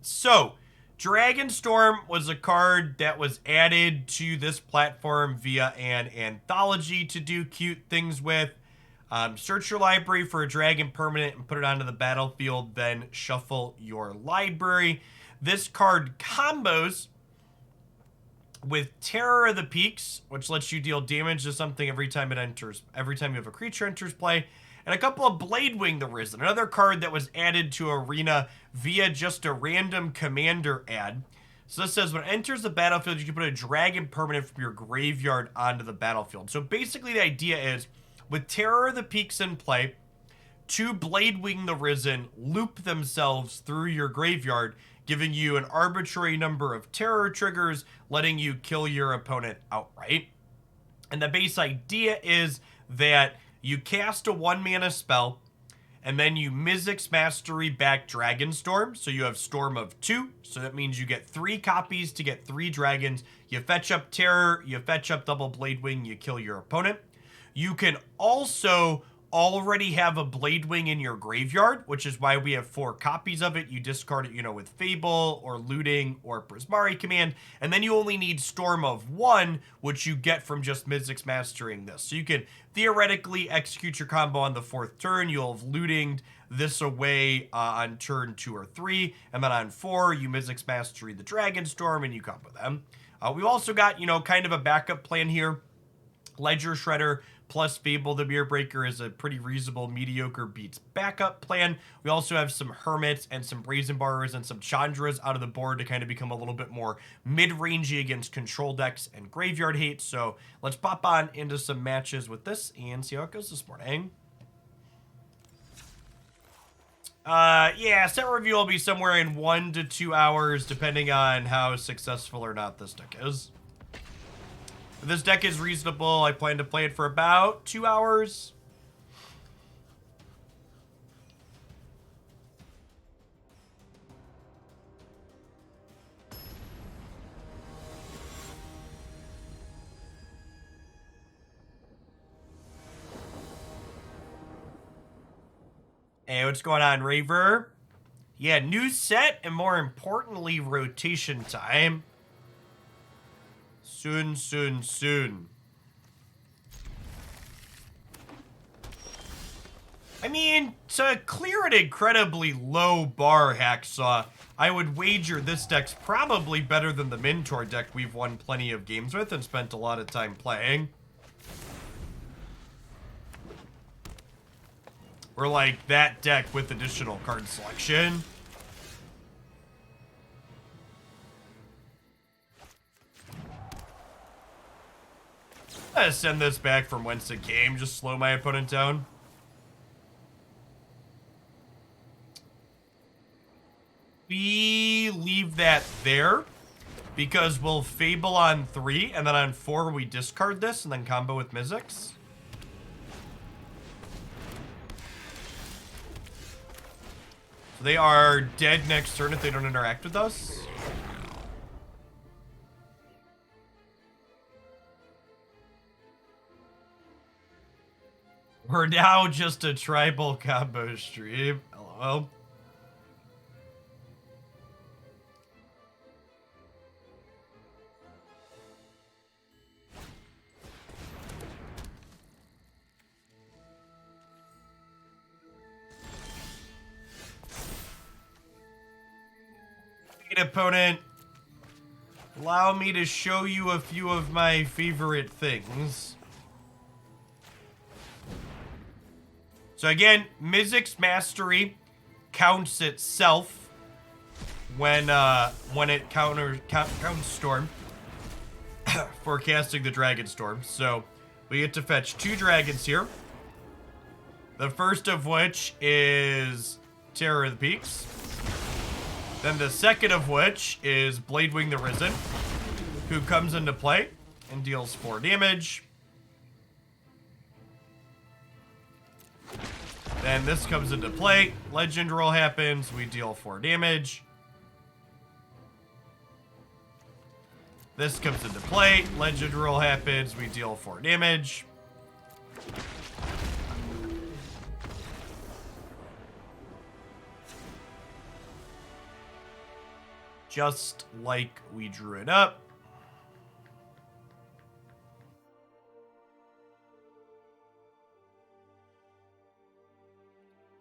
So, Dragonstorm was a card that was added to this platform via an anthology to do cute things with. Search your library for a dragon permanent and put it onto the battlefield, then shuffle your library. This card combos with Terror of the Peaks, which lets you deal damage to something every time you have a creature enters play, and a couple of Bladewing the Risen, another card that was added to Arena via just a random commander ad. So this says when it enters the battlefield, you can put a dragon permanent from your graveyard onto the battlefield. So basically the idea is, with Terror of the Peaks in play, 2 Bladewing the Risen loop themselves through your graveyard, giving you an arbitrary number of terror triggers, letting you kill your opponent outright. And the base idea is that you cast a 1-mana spell, and then you Mizzix Mastery back Dragonstorm, so you have Storm of 2, so that means you get 3 copies to get 3 dragons. You fetch up Terror, you fetch up double Bladewing, you kill your opponent. You can also already have a Bladewing in your graveyard, which is why we have 4 copies of it. You discard it, with Fable or Looting or Prismari Command, and then you only need Storm of 1, which you get from just Mizzix Mastering this. So you can theoretically execute your combo on the 4th turn. You'll have Looting this away on turn 2 or 3, and then on 4, you Mizzix Mastery the Dragonstorm, and you combo them. We've also got, kind of a backup plan here. Ledger Shredder plus Fable the Mirror Breaker is a pretty reasonable mediocre beats backup plan. We also have some Hermits and some Brazen Borrowers and some Chandras out of the board to kind of become a little bit more mid-rangey against control decks and graveyard hate. So let's pop on into some matches with this and see how it goes this morning. Yeah, set review will be somewhere in 1 to 2 hours, depending on how successful or not this deck is. If this deck is reasonable, I plan to play it for about 2 hours. Hey, what's going on, Raver? Yeah, new set and more importantly, rotation time. Soon, soon, soon. I mean, to clear an incredibly low bar, Hacksaw, I would wager this deck's probably better than the Mentor deck we've won plenty of games with and spent a lot of time playing. Or like that deck with additional card selection. I'm gonna send this back from whence it came, just slow my opponent down. We leave that there because we'll Fable on 3 and then on 4 we discard this and then combo with Mizzix. So they are dead next turn if they don't interact with us. We're now just a tribal combo stream. LOL. Opponent, allow me to show you a few of my favorite things. So again, Mizzix Mastery counts itself when it counts Storm for casting the Dragonstorm. So we get to fetch 2 dragons here. The first of which is Terror of the Peaks. Then the second of which is Bladewing the Risen, who comes into play and deals 4 damage. Then this comes into play, Legend Roll happens, we deal 4 damage. This comes into play, Legend Roll happens, we deal 4 damage. just like we drew it up.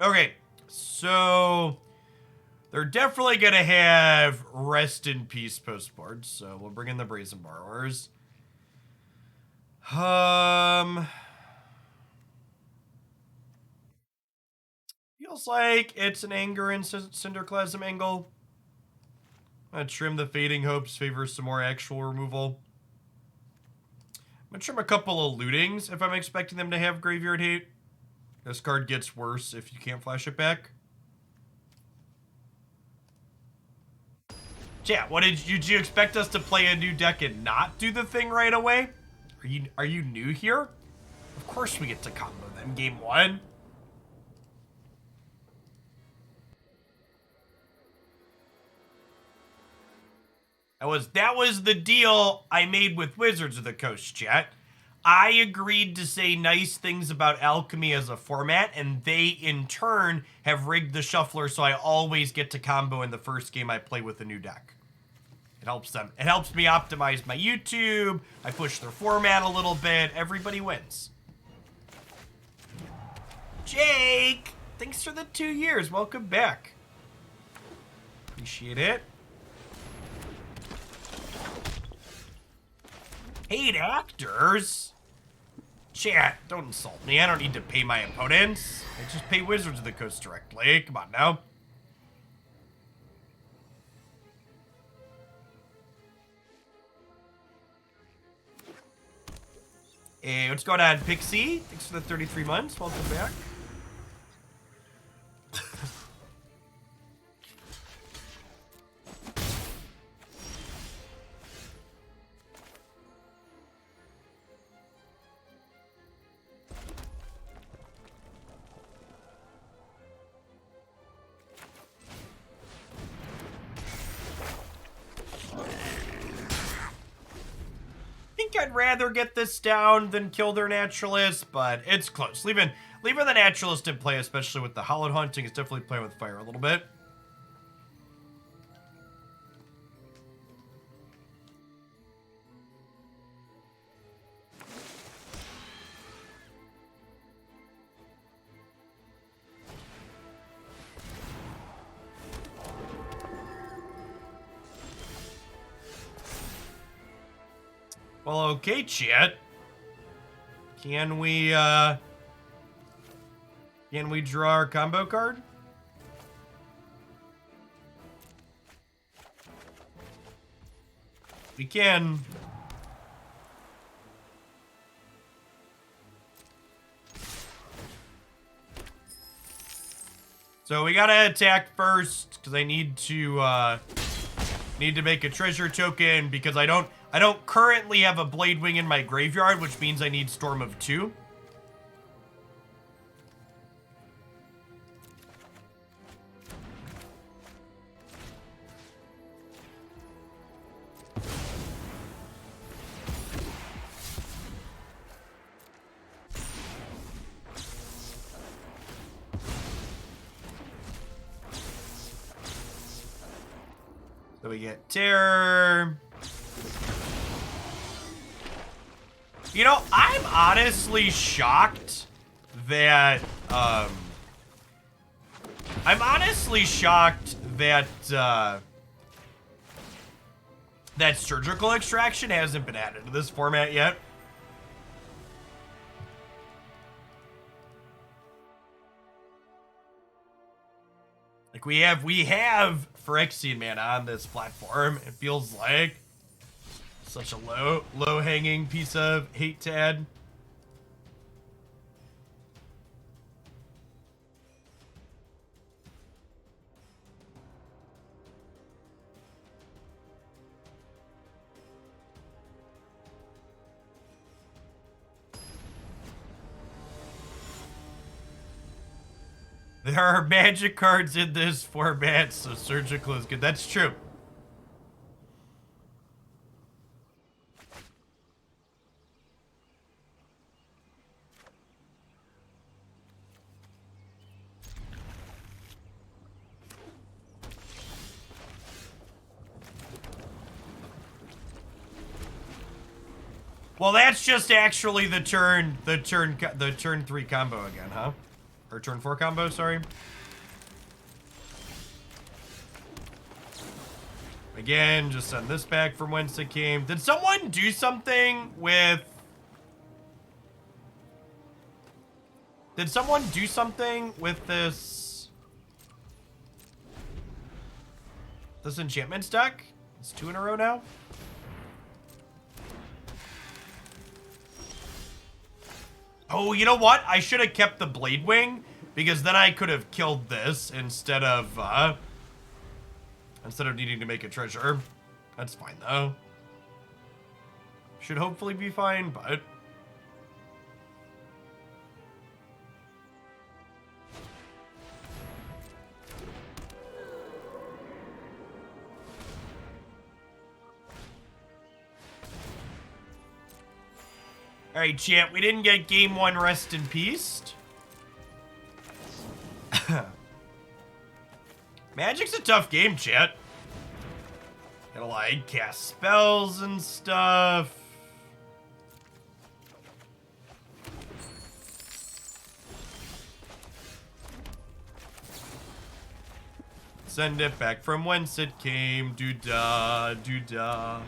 Okay, so they're definitely going to have Rest in Peace postboards, so we'll bring in the Brazen Borrowers. Feels like it's an Anger and Cinderclasm angle. I'm going to trim the Fading Hopes, favor some more actual removal. I'm going to trim a couple of Lootings if I'm expecting them to have Graveyard Hate. This card gets worse if you can't flash it back. Yeah, what did you expect us to play a new deck and not do the thing right away? Are you new here? Of course we get to combo them game one. That was the deal I made with Wizards of the Coast, chat. I agreed to say nice things about Alchemy as a format, and they, in turn, have rigged the shuffler so I always get to combo in the first game I play with a new deck. It helps them. It helps me optimize my YouTube. I push their format a little bit. Everybody wins. Jake, thanks for the 2 years. Welcome back. Appreciate it. Hate actors? Chat, don't insult me. I don't need to pay my opponents. I just pay Wizards of the Coast directly. Come on now. Hey, what's going on, Pixie? Thanks for the 33 months. Welcome back. I'd rather get this down than kill their Naturalist, but it's close. Leaving the Naturalist in play, especially with the Hallowed Haunting, is definitely playing with fire a little bit. Well, okay, chat. Can we draw our combo card? We can. So we gotta attack first because I need to make a treasure token because I don't currently have a Bladewing in my graveyard, which means I need Storm of 2. So we get Terror. You know, I'm honestly shocked that, that Surgical Extraction hasn't been added to this format yet. Like, we have Phyrexian mana on this platform. It feels like such a low-hanging piece of hate to add. There are magic cards in this format, so Surgical is good. That's true. Well, that's just actually the turn 3 combo again, huh? Or turn 4 combo, sorry. Again, just send this back from whence it came. Did someone do something with... Did someone do something with this... This enchantment deck? It's 2 in a row now? Oh, you know what? I should have kept the Bladewing, because then I could have killed this instead of needing to make a treasure. That's fine, though. Should hopefully be fine, but... Alright, chat, we didn't get game 1, rest in peace. Magic's a tough game, chat. Gotta, like, cast spells and stuff. Send it back from whence it came. Do-da, do-da.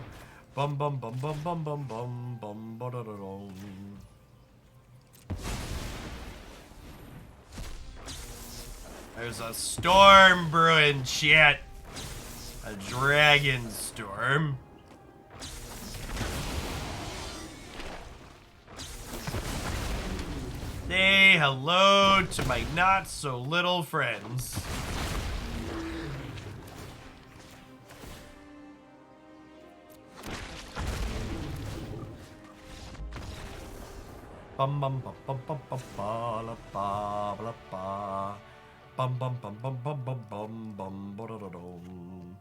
Bum bum bum bum bum bum bum bum ba da da dum. There's a storm brewing, chat. A Dragonstorm. Say hello to my not so little friends. Bum bum bum bum bum bum ba la ba la ba. Bum bum bum bum bum bum bum bum ba da da dum.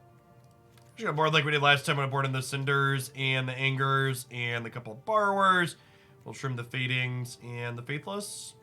Just got board like we did last time when I board in the Cinders and the Angers and the couple of Borrowers. We'll trim the Fadings and the Faithless.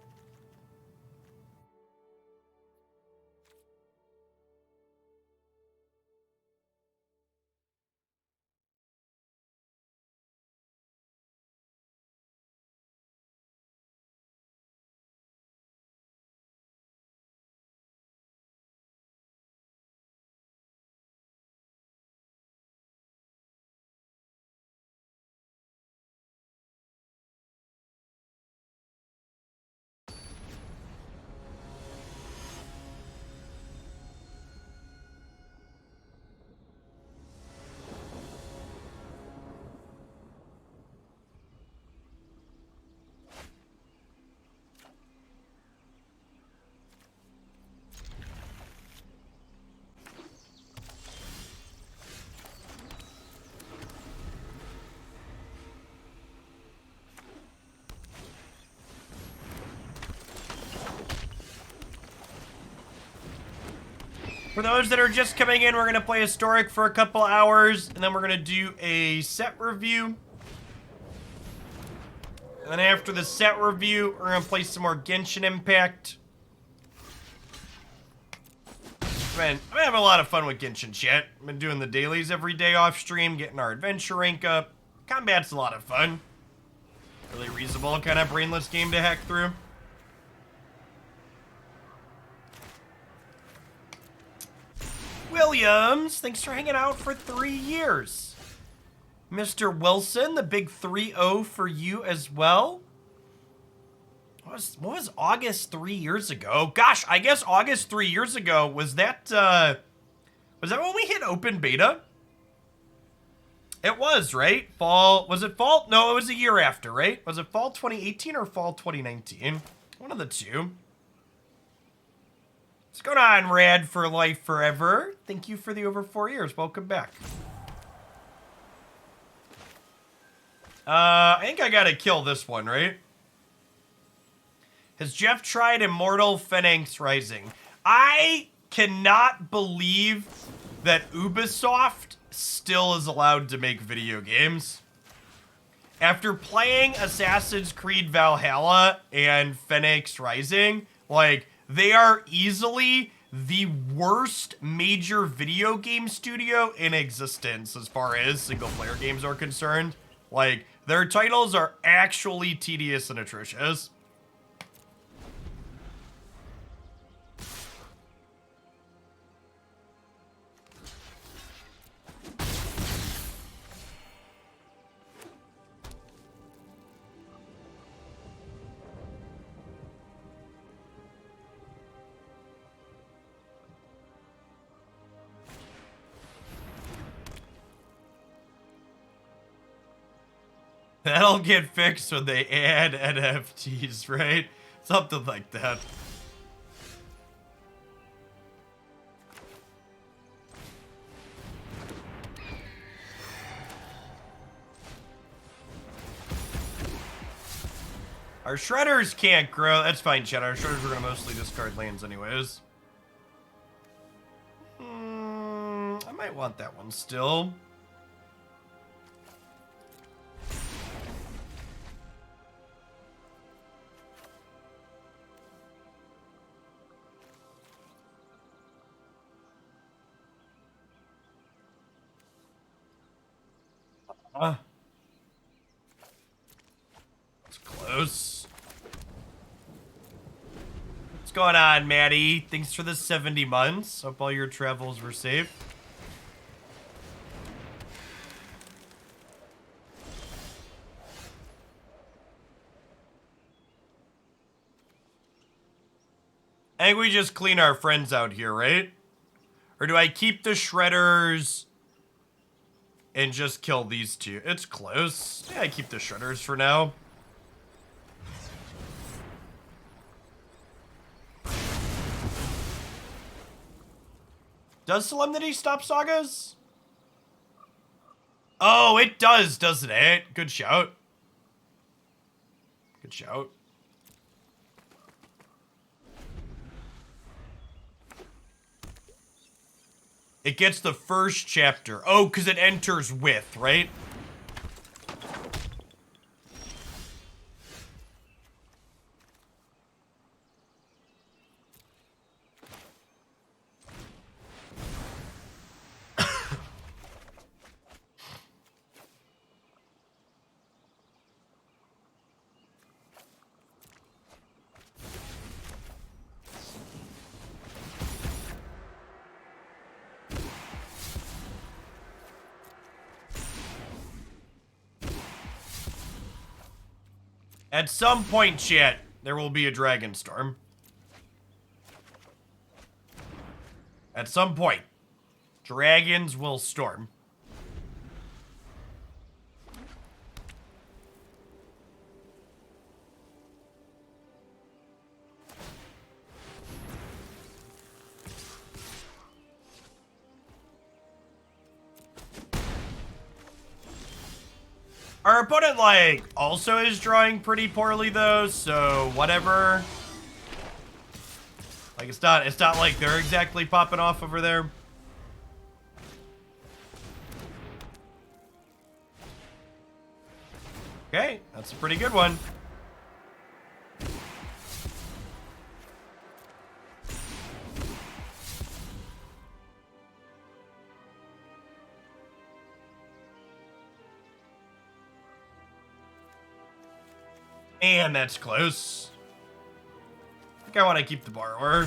For those that are just coming in, we're going to play Historic for a couple hours, and then we're going to do a set review. And then after the set review, we're going to play some more Genshin Impact. Man, I'm having a lot of fun with Genshin, chat. I've been doing the dailies every day off stream, getting our adventure rank up. Combat's a lot of fun. Really reasonable, kind of brainless game to hack through. Williams, thanks for hanging out for 3 years. Mr. Wilson, the big 3-0 for you as well. What was August 3 years ago? Gosh, I guess August 3 years ago, was that when we hit open beta? It was, right? Fall, was it fall? No, it was a year after, right? Was it fall 2018 or fall 2019? One of the two. What's going on, Rad for Life Forever? Thank you for the over 4 years. Welcome back. I think I gotta kill this one, right? Has Jeff tried Immortal Phoenix Rising? I cannot believe that Ubisoft still is allowed to make video games. After playing Assassin's Creed Valhalla and Phoenix Rising, like, they are easily the worst major video game studio in existence as far as single-player games are concerned. Like, Their titles are actually tedious and atrocious. That'll get fixed when they add NFTs, right? Something like that. Our shredders can't grow. That's fine, Chad. Our shredders are going to mostly discard lands anyways. I might want that one still. It's close. What's going on, Maddie? Thanks for the 70 months. Hope all your travels were safe. I think we just clean our friends out here, right? Or do I keep the shredders and just kill these two? It's close. Yeah, I keep the shredders for now. Does Solemnity stop sagas? Oh, it does, doesn't it? Good shout. Good shout. It gets the first chapter. Oh, because it enters with, right? At some point, chat, there will be a Dragonstorm. At some point, dragons will storm. Our opponent, like, also is drawing pretty poorly, though, so whatever. Like, it's not like they're exactly popping off over there. Okay, that's a pretty good one. And that's close. I think I want to keep the borrower.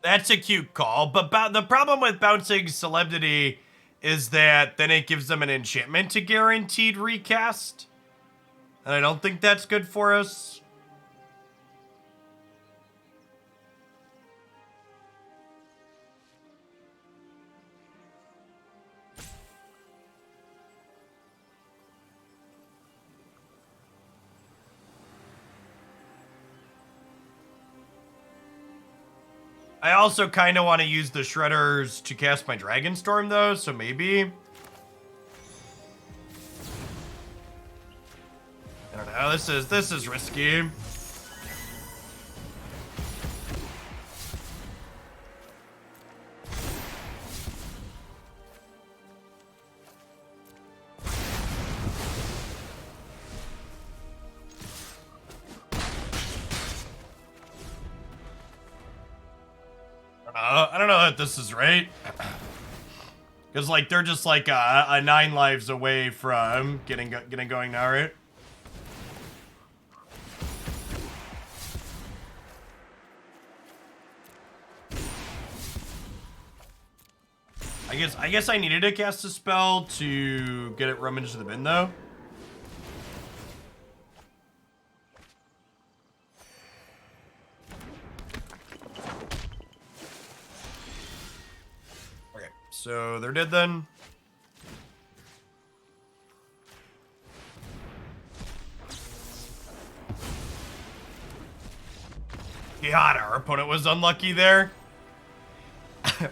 That's a cute call, but the problem with bouncing Solemnity is that then it gives them an enchantment to guaranteed recast. And I don't think that's good for us. I also kind of want to use the Shredders to cast my Dragonstorm, though, so maybe. Oh, this is risky. I don't know that this is right. Because, like, they're just, like, 9 lives away from getting going now, right? I guess I needed to cast a spell to get it rummaged to the bin, though. Okay, so they're dead then. God, our opponent was unlucky there.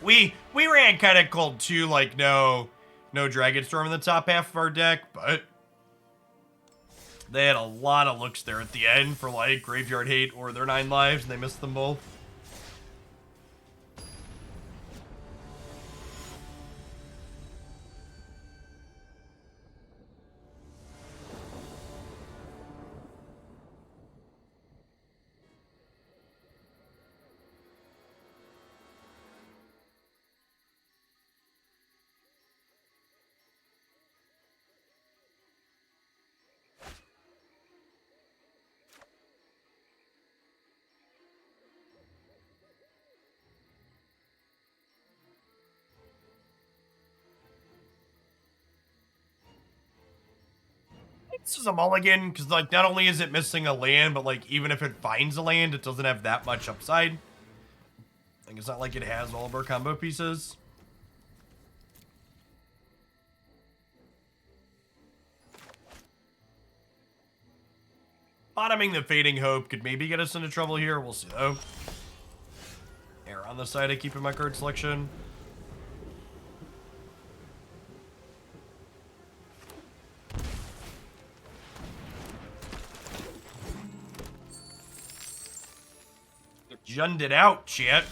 we ran kind of cold too, like no Dragonstorm in the top half of our deck, but they had a lot of looks there at the end for like Graveyard Hate or their 9 lives, and they missed them both. This is a mulligan, because, like, not only is it missing a land, but, like, even if it finds a land, it doesn't have that much upside. Like, it's not like it has all of our combo pieces. Bottoming the Fading Hope could maybe get us into trouble here. We'll see, though. Err on the side of keeping my card selection. Junned it out, chat.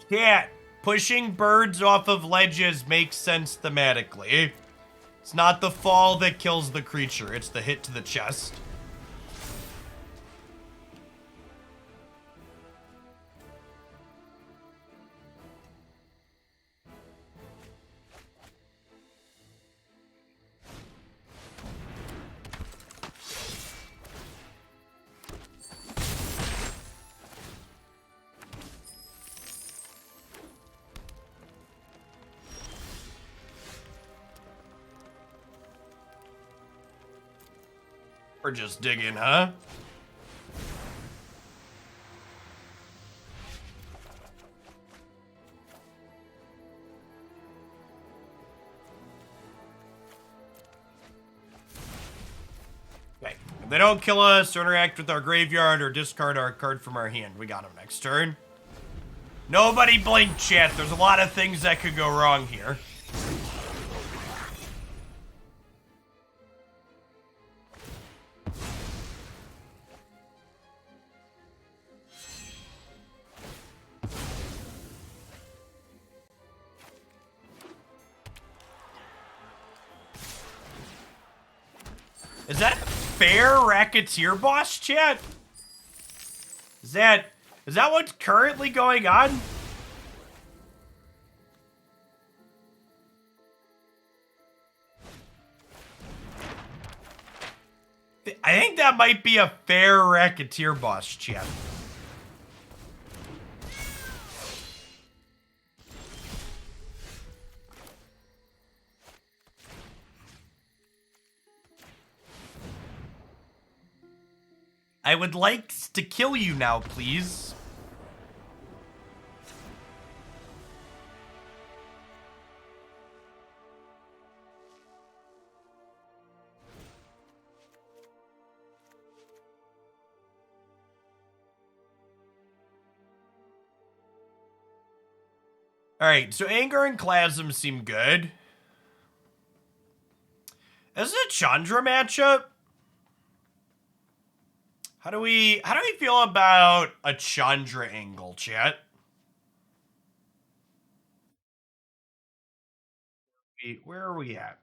Yeah, pushing birds off of ledges makes sense thematically. It's not the fall that kills the creature, it's the hit to the chest. We're just digging, huh? Okay. If they don't kill us or interact with our graveyard or discard our card from our hand, we got them next turn. Nobody blink, chat. There's a lot of things that could go wrong here. Is that a fair Racketeer boss, chat? Is that what's currently going on? I think that might be a fair Racketeer boss, chat. I would like to kill you now, please. All right, so Anger and Clasm seem good. This is a Chandra matchup. How do we feel about a Chandra angle, chat? Where are we at?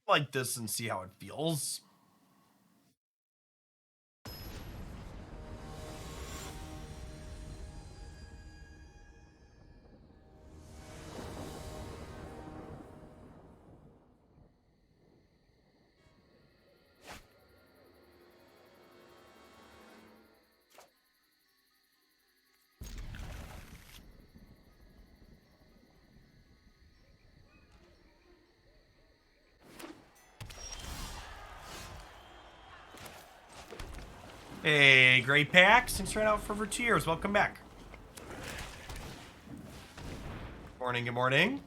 Like this and see how it feels. Hey, Great Pack, thanks for out for over 2 years. Welcome back. Morning, good morning.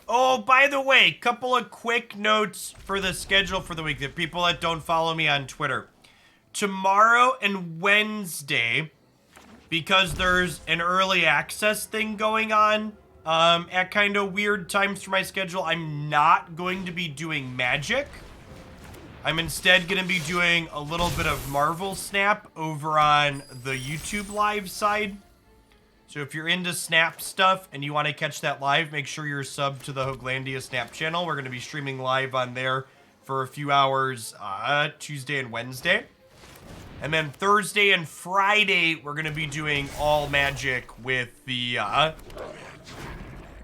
Oh, by the way, couple of quick notes for the schedule for the week. The people that don't follow me on Twitter. Tomorrow and Wednesday, because there's an early access thing going on at kind of weird times for my schedule, I'm not going to be doing Magic. I'm instead going to be doing a little bit of Marvel Snap over on the YouTube live side. So if you're into Snap stuff and you want to catch that live, make sure you're subbed to the Hoaglandia Snap channel. We're going to be streaming live on there for a few hours Tuesday and Wednesday. And then Thursday and Friday, we're going to be doing all Magic with the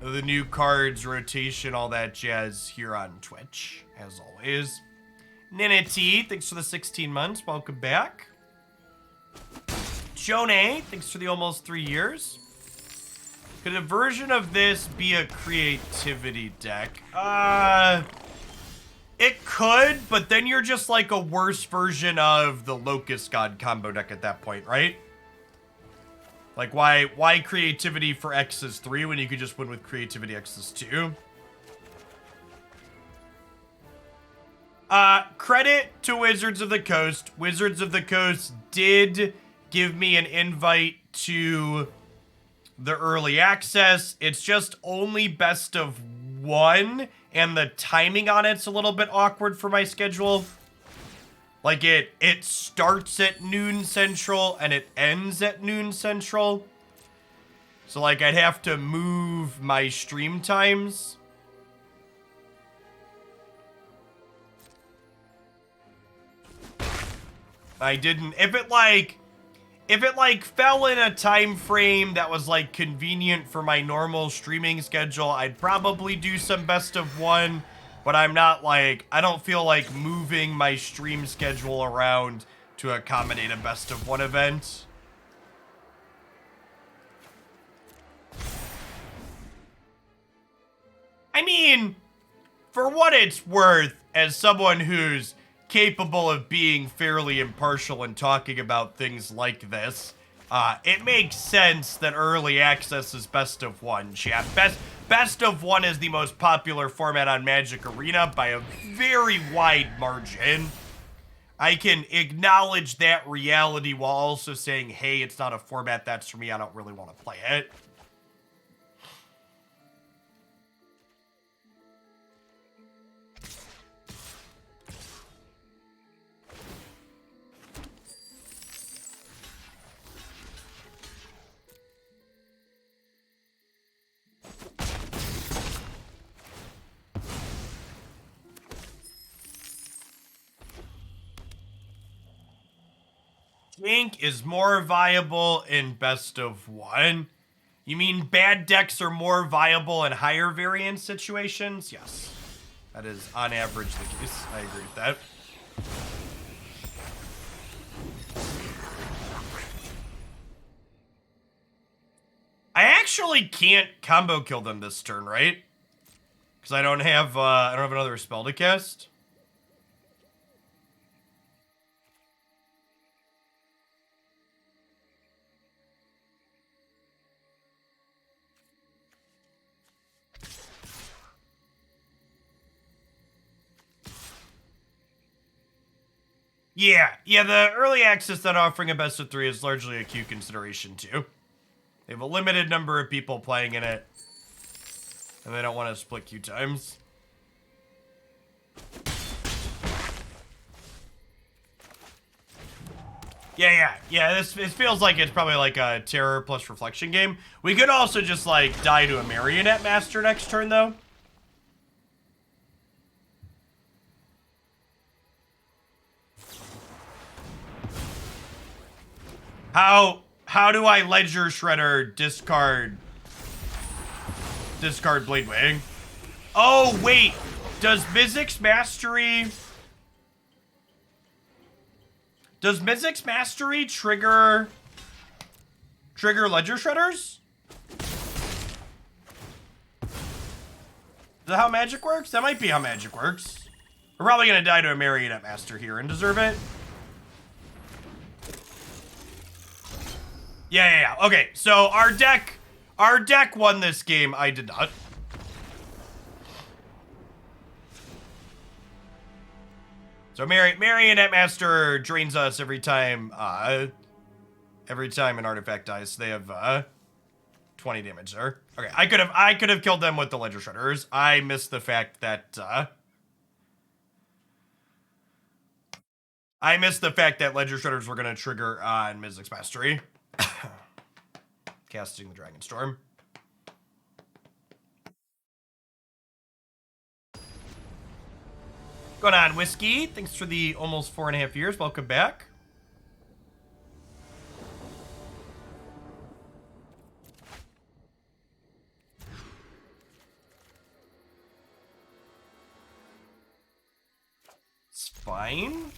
new cards, rotation, all that jazz here on Twitch, as always. Ninity, thanks for the 16 months. Welcome back. Jone, thanks for the almost 3 years. Could a version of this be a creativity deck? It could, but then you're just like a worse version of the Locust God combo deck at that point, right? Like, why creativity for X's 3 when you could just win with creativity X's 2? Credit to Wizards of the Coast. Wizards of the Coast did give me an invite to the early access. It's just only best of 1, and the timing on it's a little bit awkward for my schedule. Like, it starts at noon Central, and it ends at noon Central. So, like, I'd have to move my stream times. I didn't. If it fell in a time frame that was like convenient for my normal streaming schedule, I'd probably do some best of 1, but I'm not like, I don't feel like moving my stream schedule around to accommodate a best of 1 event. I mean, for what it's worth, as someone who's capable of being fairly impartial and talking about things like this, it makes sense that early access is best of 1, chat. Best of 1 is the most popular format on Magic Arena by a very wide margin. I can acknowledge that reality while also saying, hey, it's not a format that's for me, I don't really want to play it. think is more viable in best of one. You mean bad decks are more viable in higher variance situations? Yes. That is on average the case. I agree with that. I actually can't combo kill them this turn, right? Because I don't have another spell to cast. Yeah, the early access that offering a best of 3 is largely a queue consideration too. They have a limited number of people playing in it, and they don't want to split queue times. Yeah, this feels like it's probably like a Terror plus Reflection game. We could also just like die to a Marionette Master next turn though. How do I Ledger Shredder discard Bladewing? Oh wait, does Mizzix Mastery trigger Ledger Shredders? Is that how Magic works? That might be how Magic works. We're probably gonna die to a Marionette Master here and deserve it. Yeah. Okay, so our deck won this game. I did not. So Marionette Master drains us every time an artifact dies. So they have 20 damage there. Okay, I could have killed them with the Ledger Shredders. I missed the fact that Ledger Shredders were gonna trigger on Mizzix Mastery. Casting the Dragonstorm. Going on, Whiskey. Thanks for the almost 4.5 years. Welcome back. It's fine.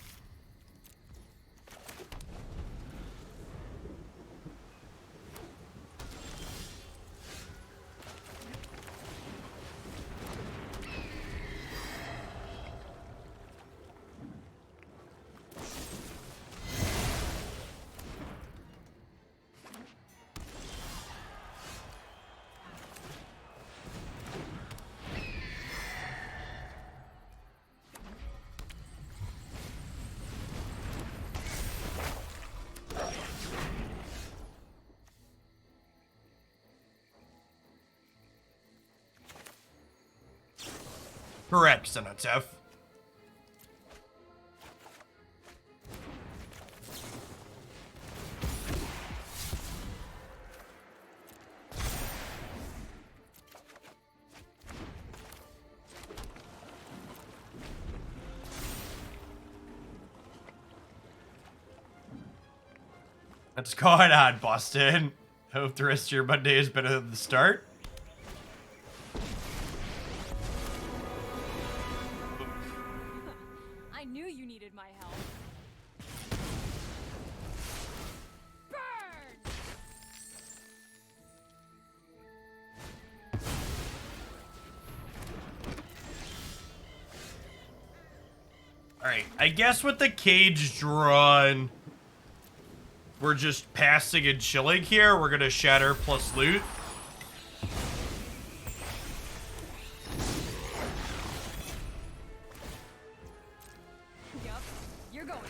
Correct, Senotef. What's going on, Boston? Hope the rest of your Monday is better than the start. I knew you needed my help. Burn! Alright, I guess with the cage drawn, we're just passing and chilling here. We're gonna shatter plus loot. Yup, you're going down.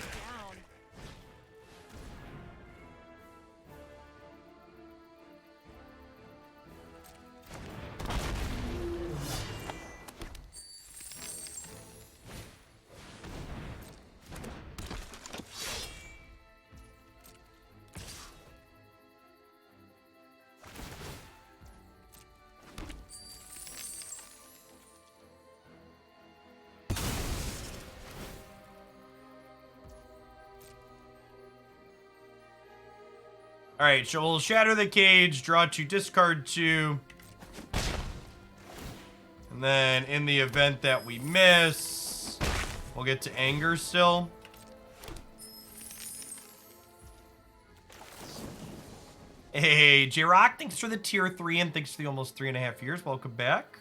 All right, so we'll shatter the cage, draw 2, discard 2. And then in the event that we miss, we'll get to anger still. Hey, J-Rock, thanks for the tier 3 and thanks for the almost 3.5 years. Welcome back.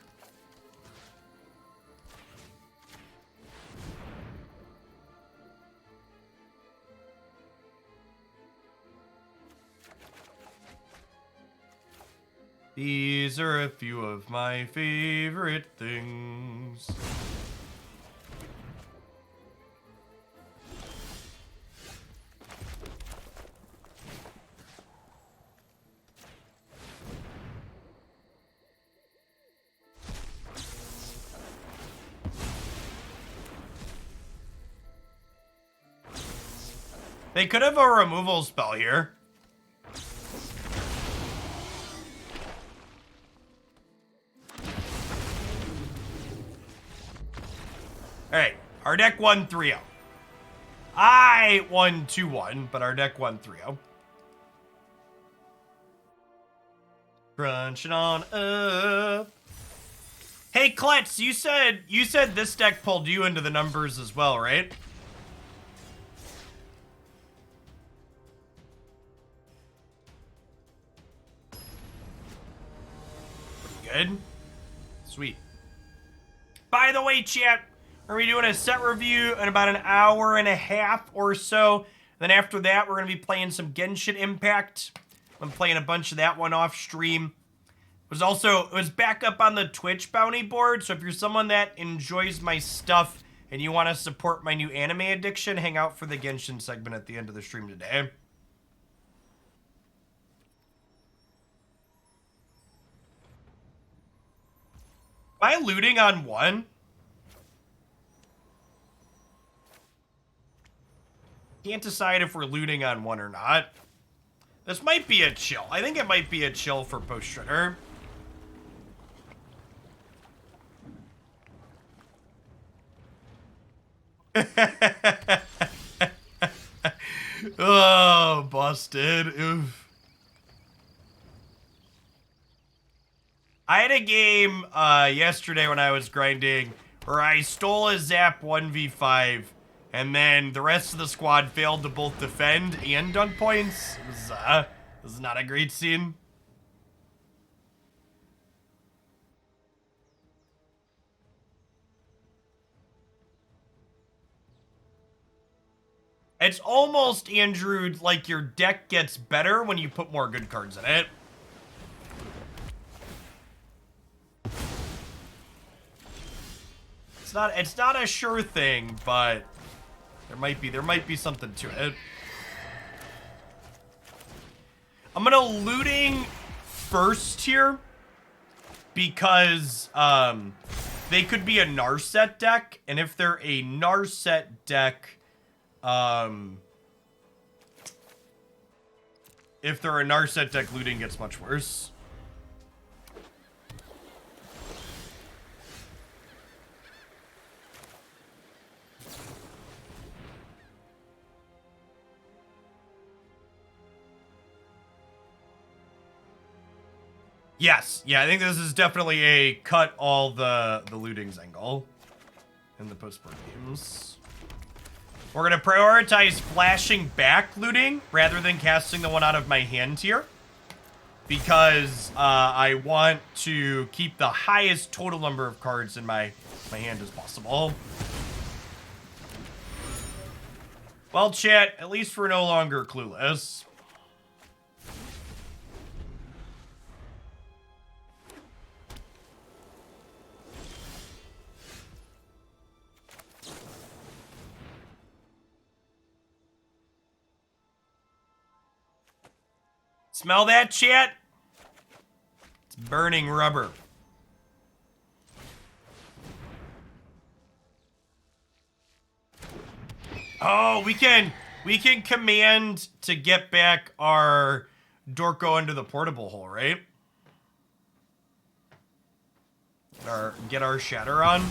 These are a few of my favorite things. They could have a removal spell here. Alright, our deck won 3-0. I won 2-1, but our deck won 3-0. Crunching on up. Hey, Klutz, you said this deck pulled you into the numbers as well, right? Good. Sweet. By the way, chat, we're going to be doing a set review in about an hour and a half or so. Then after that, we're going to be playing some Genshin Impact. I'm playing a bunch of that one off stream. It was back up on the Twitch bounty board, so if you're someone that enjoys my stuff and you want to support my new anime addiction, hang out for the Genshin segment at the end of the stream today. Am I looting on 1? Can't decide if we're looting on 1 or not. This might be a chill. I think it might be a chill for post-trigger. Oh, busted. Oof. I had a game yesterday when I was grinding where I stole a Zap 1v5 and then the rest of the squad failed to both defend and dunk points. It was not a great scene. It's almost, Andrew, like your deck gets better when you put more good cards in it. It's not a sure thing, but there might be something to it. I'm gonna looting first here because they could be a Narset deck, and if they're a Narset deck, looting gets much worse. Yes, yeah, I think this is definitely a cut all the lootings angle in the post-board games. We're going to prioritize flashing back looting rather than casting the one out of my hand here. Because I want to keep the highest total number of cards in my hand as possible. Well, chat, at least we're no longer clueless. Smell that, chat? It's burning rubber. Oh, we can command to get back our Dorko into the portable hole, right? Get our shatter on.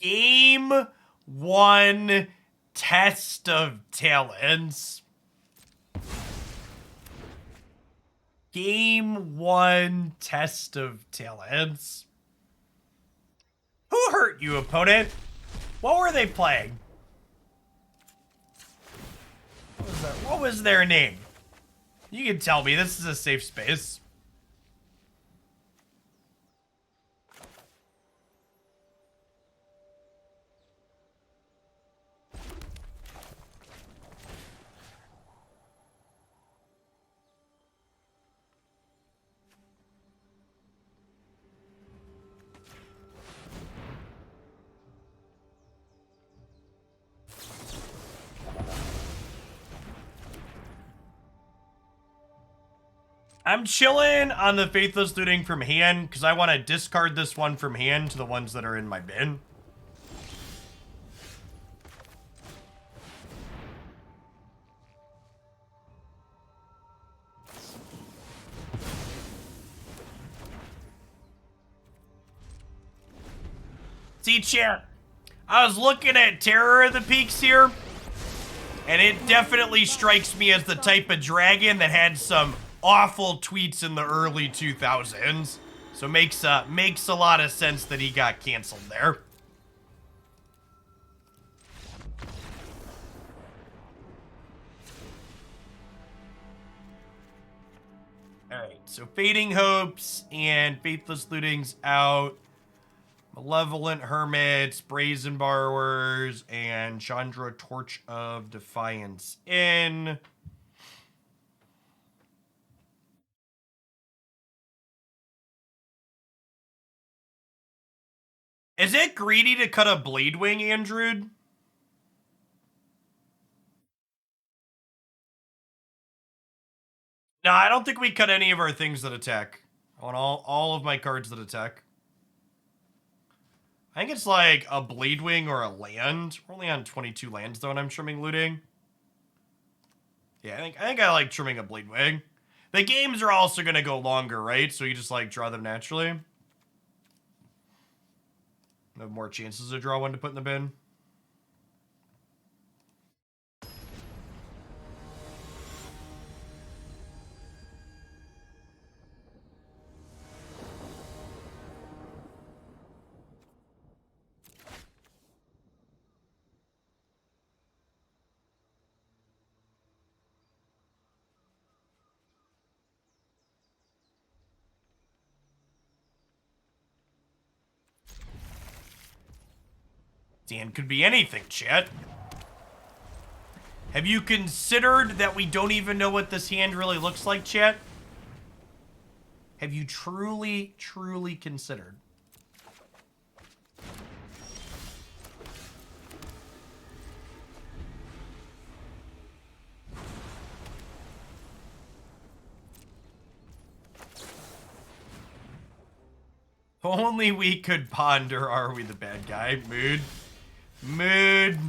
Game 1 Test of Talents. Game 1 Test of Talents. Who hurt you, opponent? What were they playing? What was their name? You can tell me. This is a safe space. I'm chilling on the Faithless Looting from hand because I want to discard this one from hand to the ones that are in my bin. See, chat, I was looking at Terror of the Peaks here, and it definitely strikes me as the type of dragon that had some awful tweets in the early 2000s. So makes a lot of sense that he got canceled there. Alright, so Fading Hopes and Faithless Looting's out. Malevolent Hermits, Brazen Borrowers, and Chandra Torch of Defiance in. Is it greedy to cut a Bladewing, Andrew? No, I don't think we cut any of our things that attack. I want all of my cards that attack. I think it's like a Bladewing or a land. We're only on 22 lands though, and I'm trimming looting. Yeah, I think I like trimming a Bladewing. The games are also gonna go longer, right? So you just like draw them naturally. Have more chances to draw one to put in the bin. Dan could be anything, chat. Have you considered that we don't even know what this hand really looks like, chat? Have you truly, truly considered? Only we could ponder, are we the bad guy? Mood. Mood.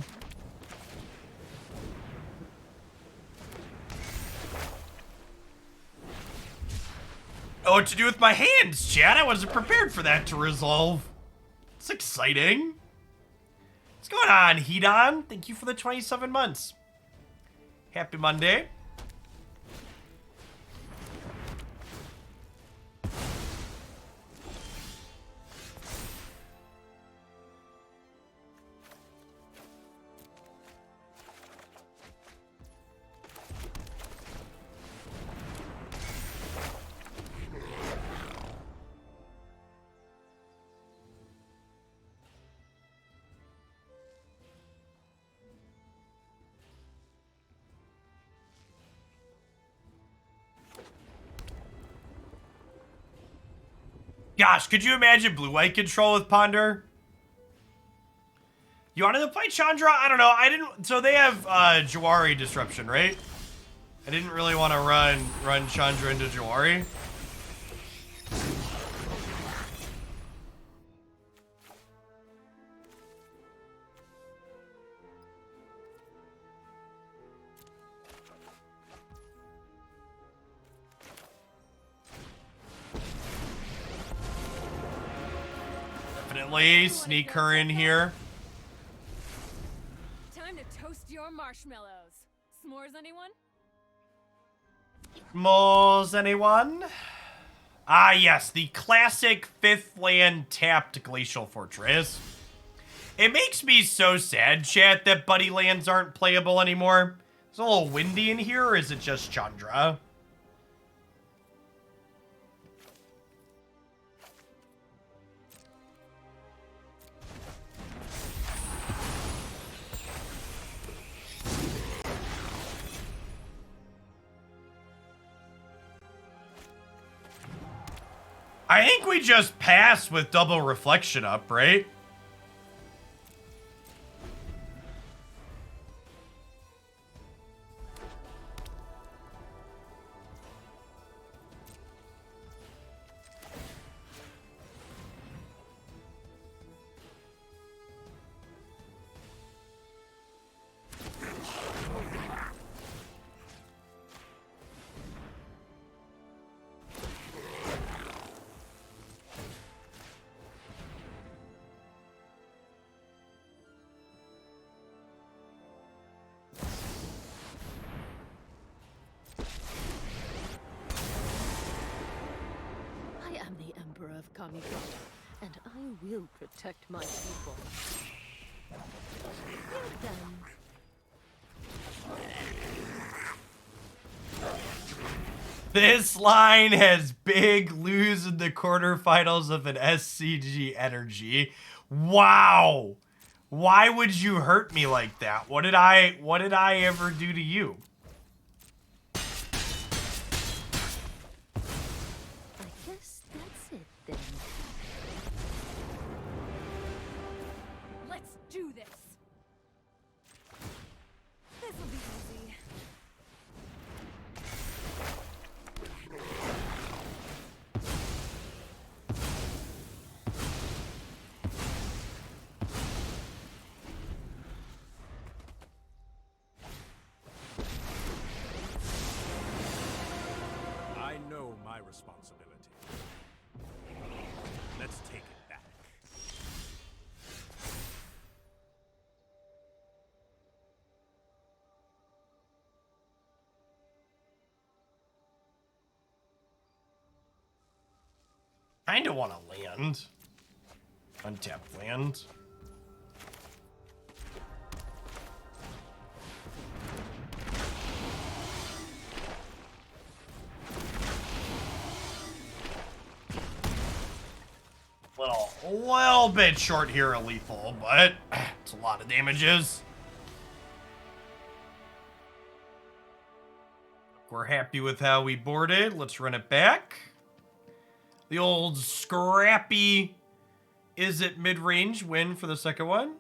Oh, what to do with my hands, chat? I wasn't prepared for that to resolve. It's exciting. What's going on, Hedon? Thank you for the 27 months. Happy Monday. Gosh, could you imagine blue-white control with Ponder? You wanted to play Chandra? I don't know. I didn't. So they have Jawari disruption, right? I didn't really want to run Chandra into Jawari. Definitely sneak her in here. your marshmallows. S'mores, anyone? S'mores, anyone? Ah, yes, the classic 5th land tapped Glacial Fortress. It makes me so sad, chat, that buddy lands aren't playable anymore. It's a little windy in here, or is it just Chandra? I think we just pass with double reflection up, right? Of Kamikoto, and I will protect my people. You're done. This line has big lose in the quarterfinals of an SCG energy. Wow. Why would you hurt me like that? What did I ever do to you? Responsibility. Let's take it back. Kinda want to land. Untapped land. A little bit short here of lethal, but it's a lot of damages. We're happy with how we boarded. Let's run it back. The old scrappy is it mid-range win for the second one.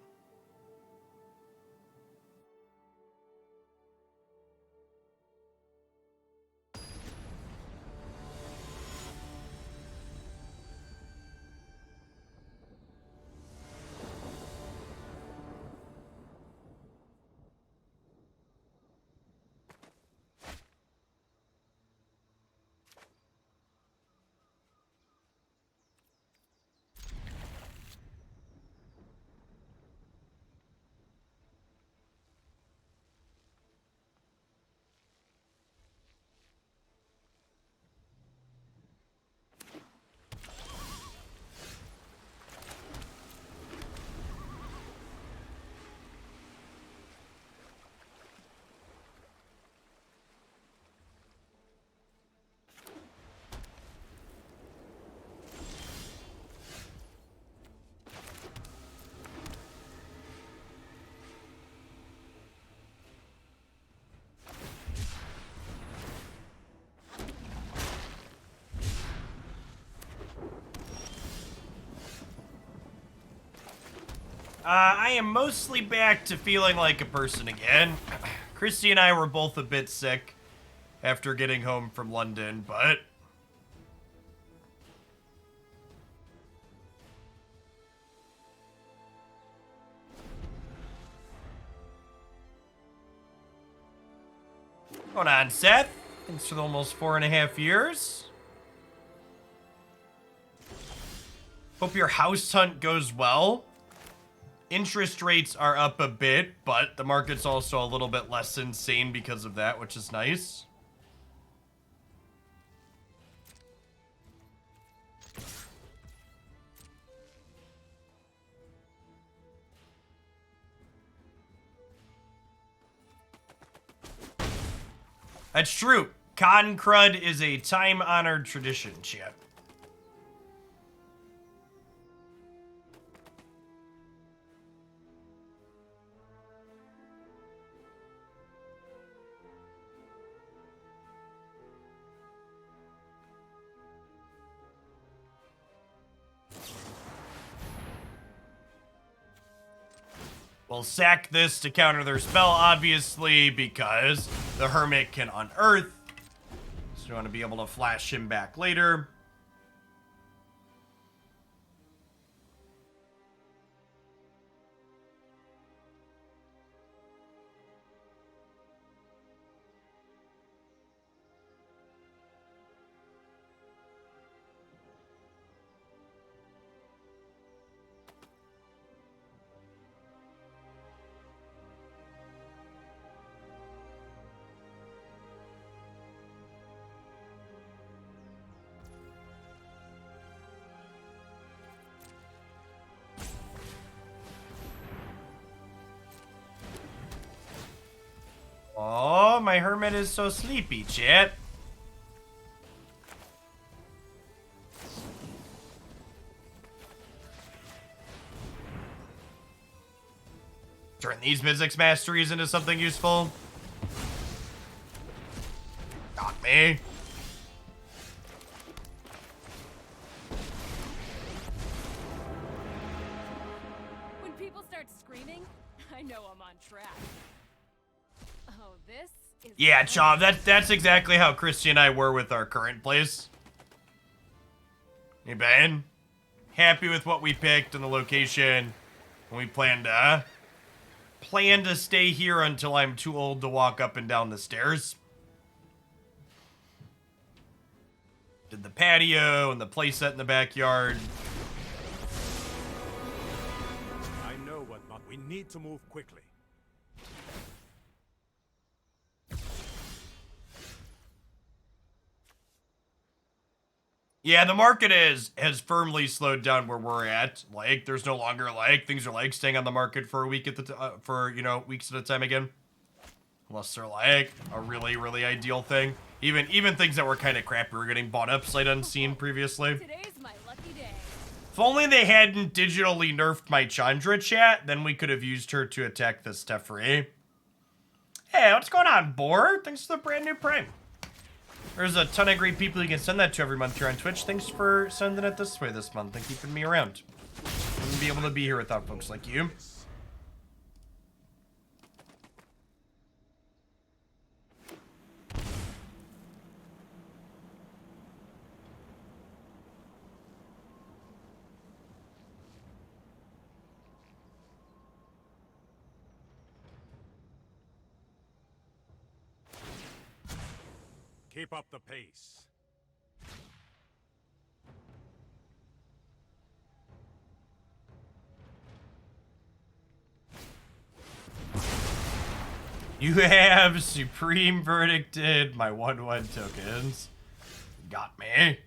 I am mostly back to feeling like a person again. Christy and I were both a bit sick after getting home from London, but... Going on, Seth. Thanks for the almost 4.5 years. Hope your house hunt goes well. Interest rates are up a bit, but the market's also a little bit less insane because of that, which is nice. That's true. Con crud is a time-honored tradition, chat. We'll sack this to counter their spell, obviously, because the Hermit can unearth. So you want to be able to flash him back later. Oh, my Hermit is so sleepy, chat. Turn these Mizzix masteries into something useful. Got me. When people start screaming, I know I'm on track. Oh, this is... Yeah, Chav, that's exactly how Christy and I were with our current place. Hey, Ben. Happy with what we picked and the location. And we plan to stay here until I'm too old to walk up and down the stairs. Did the patio and the playset in the backyard. I know what, but we need to move quickly. Yeah, the market has firmly slowed down where we're at. Like, there's no longer like things are like staying on the market for a week at the weeks at a time again, unless they're like a really ideal thing. Even things that were kind of crappy were getting bought up sight unseen previously. Today's my lucky day. If only they hadn't digitally nerfed my Chandra, chat, then we could have used her to attack this Teferi. Hey, what's going on, Boar? Thanks for the brand new Prime. There's a ton of great people you can send that to every month here on Twitch. Thanks for sending it this way this month and keeping me around. Wouldn't be able to be here without folks like you. Keep up the pace. You have Supreme Verdicted my 1/1 tokens. Got me.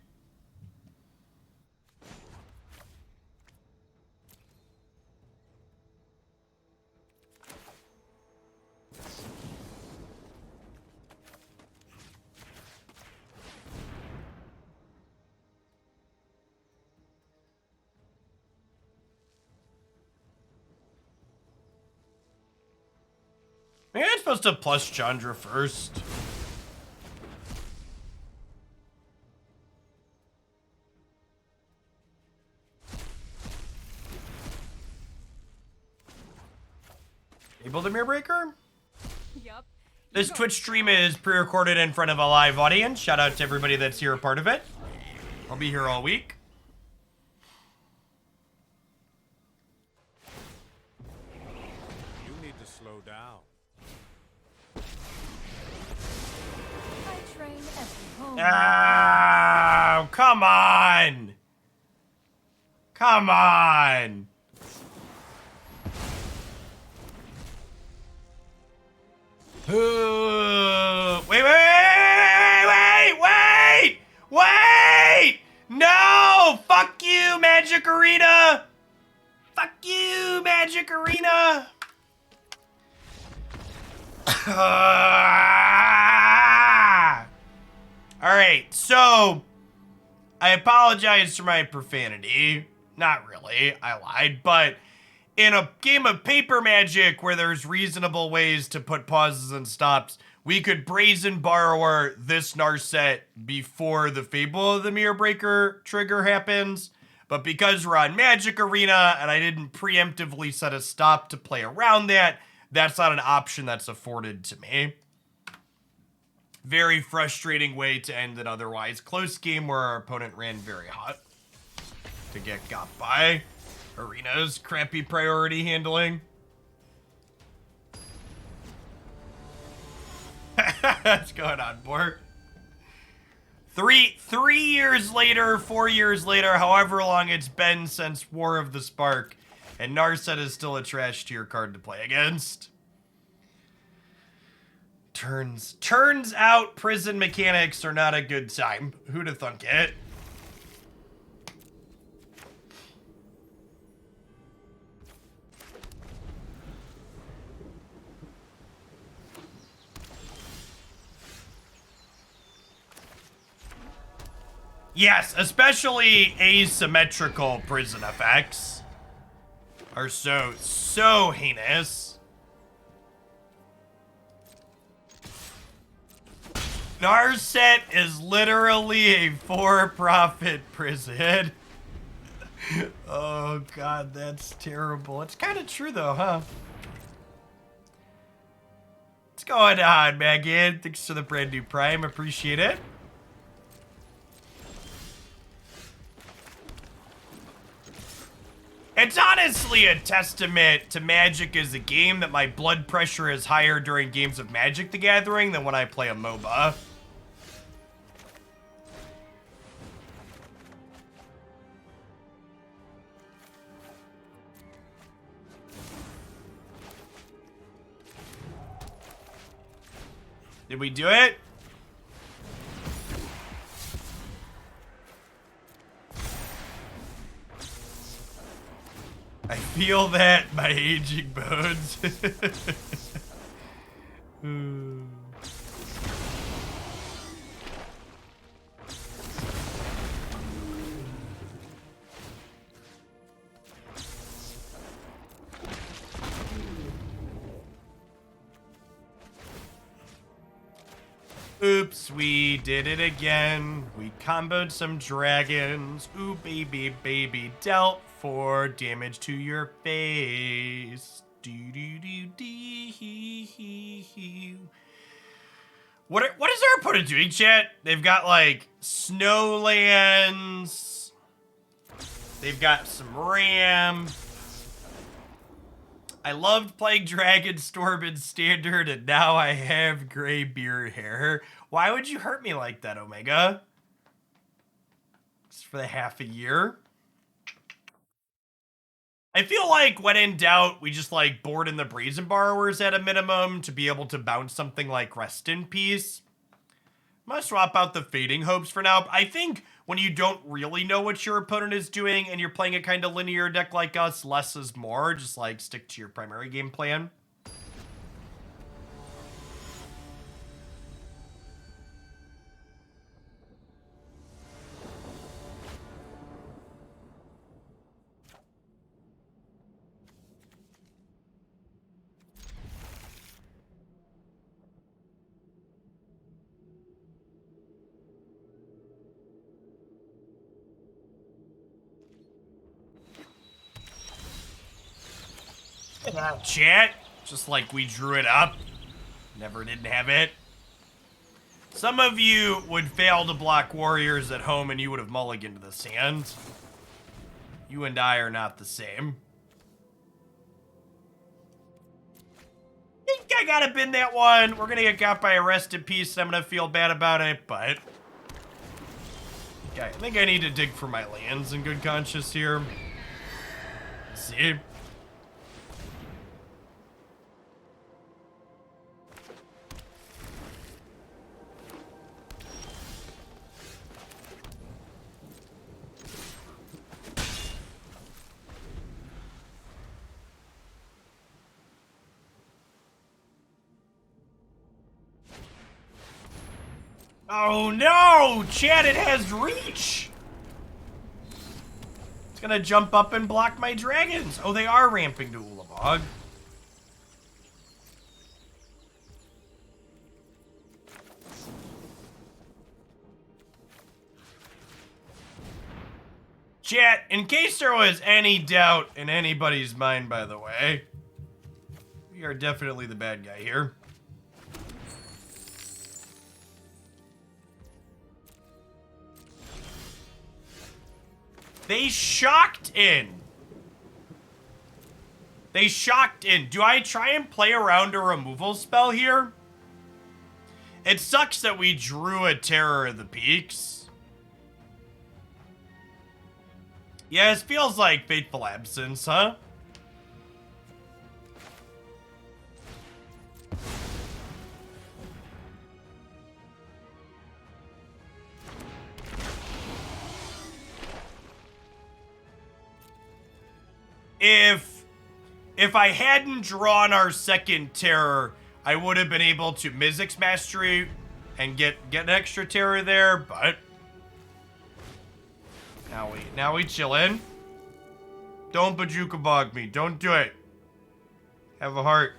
Maybe I'm supposed to plus Chandra first. Able to Mirror Breaker? Yup. This Twitch stream is pre-recorded in front of a live audience. Shout out to everybody that's here a part of it. I'll be here all week. You need to slow down. I train every home. Oh, come on. Come on. Wait! No! Fuck you, Magic Arena! Fuck you, Magic Arena! Alright, so I apologize for my profanity. Not really, I lied, but in a game of paper Magic where there's reasonable ways to put pauses and stops, we could Brazen Borrower this Narset before the Fable of the Mirror Breaker trigger happens. But because we're on Magic Arena and I didn't preemptively set a stop to play around that, that's not an option that's afforded to me. Very frustrating way to end an otherwise close game where our opponent ran very hot to get got by. Arena's crappy priority handling. What's going on, Bort? 3 years later, 4 years later, however long it's been since War of the Spark, and Narset is still a trash tier card to play against. Turns out prison mechanics are not a good time. Who'da thunk it? Yes, especially asymmetrical prison effects are so heinous. Narset is literally a for-profit prison. Oh god, that's terrible. It's kind of true though, huh? What's going on, Megan? Thanks for the brand new Prime, appreciate it. It's honestly a testament to Magic as a game that my blood pressure is higher during games of Magic the Gathering than when I play a MOBA. Did we do it? I feel that my aging bones. Oops, we did it again. We comboed some dragons. Ooh, baby, baby, dealt 4 damage to your face. What is our opponent doing, chat? They've got like snowlands. They've got some ram. I loved playing Dragonstorm in Standard, and now I have gray beard hair. Why would you hurt me like that, Omega? Just for the half a year? I feel like when in doubt, we just like board in the Brazen Borrowers at a minimum to be able to bounce something like Rest in Peace. I'm gonna swap out the Fading Hopes for now. I think when you don't really know what your opponent is doing and you're playing a kind of linear deck like us, less is more. Just like stick to your primary game plan. Chat, just like we drew it up. Never didn't have it. Some of you would fail to block warriors at home and you would have mulliganed to the sand. You and I are not the same. I think I gotta bin that one. We're gonna get got by a Rest in Peace. I'm gonna feel bad about it, but I think I need to dig for my lands in good conscience here. See? Oh no! Chad, it has reach! It's gonna jump up and block my dragons. Oh, they are ramping to Ulamog. Chat, in case there was any doubt in anybody's mind, by the way, we are definitely the bad guy here. They shocked in. They shocked in. Do I try and play around a removal spell here? It sucks that we drew a Terror of the Peaks. Yeah, it feels like Fateful Absence, huh? If I hadn't drawn our second Terror, I would have been able to Mizzix Mastery and get an extra Terror there, but now we chillin'. Don't Bajuka Bog me. Don't do it. Have a heart.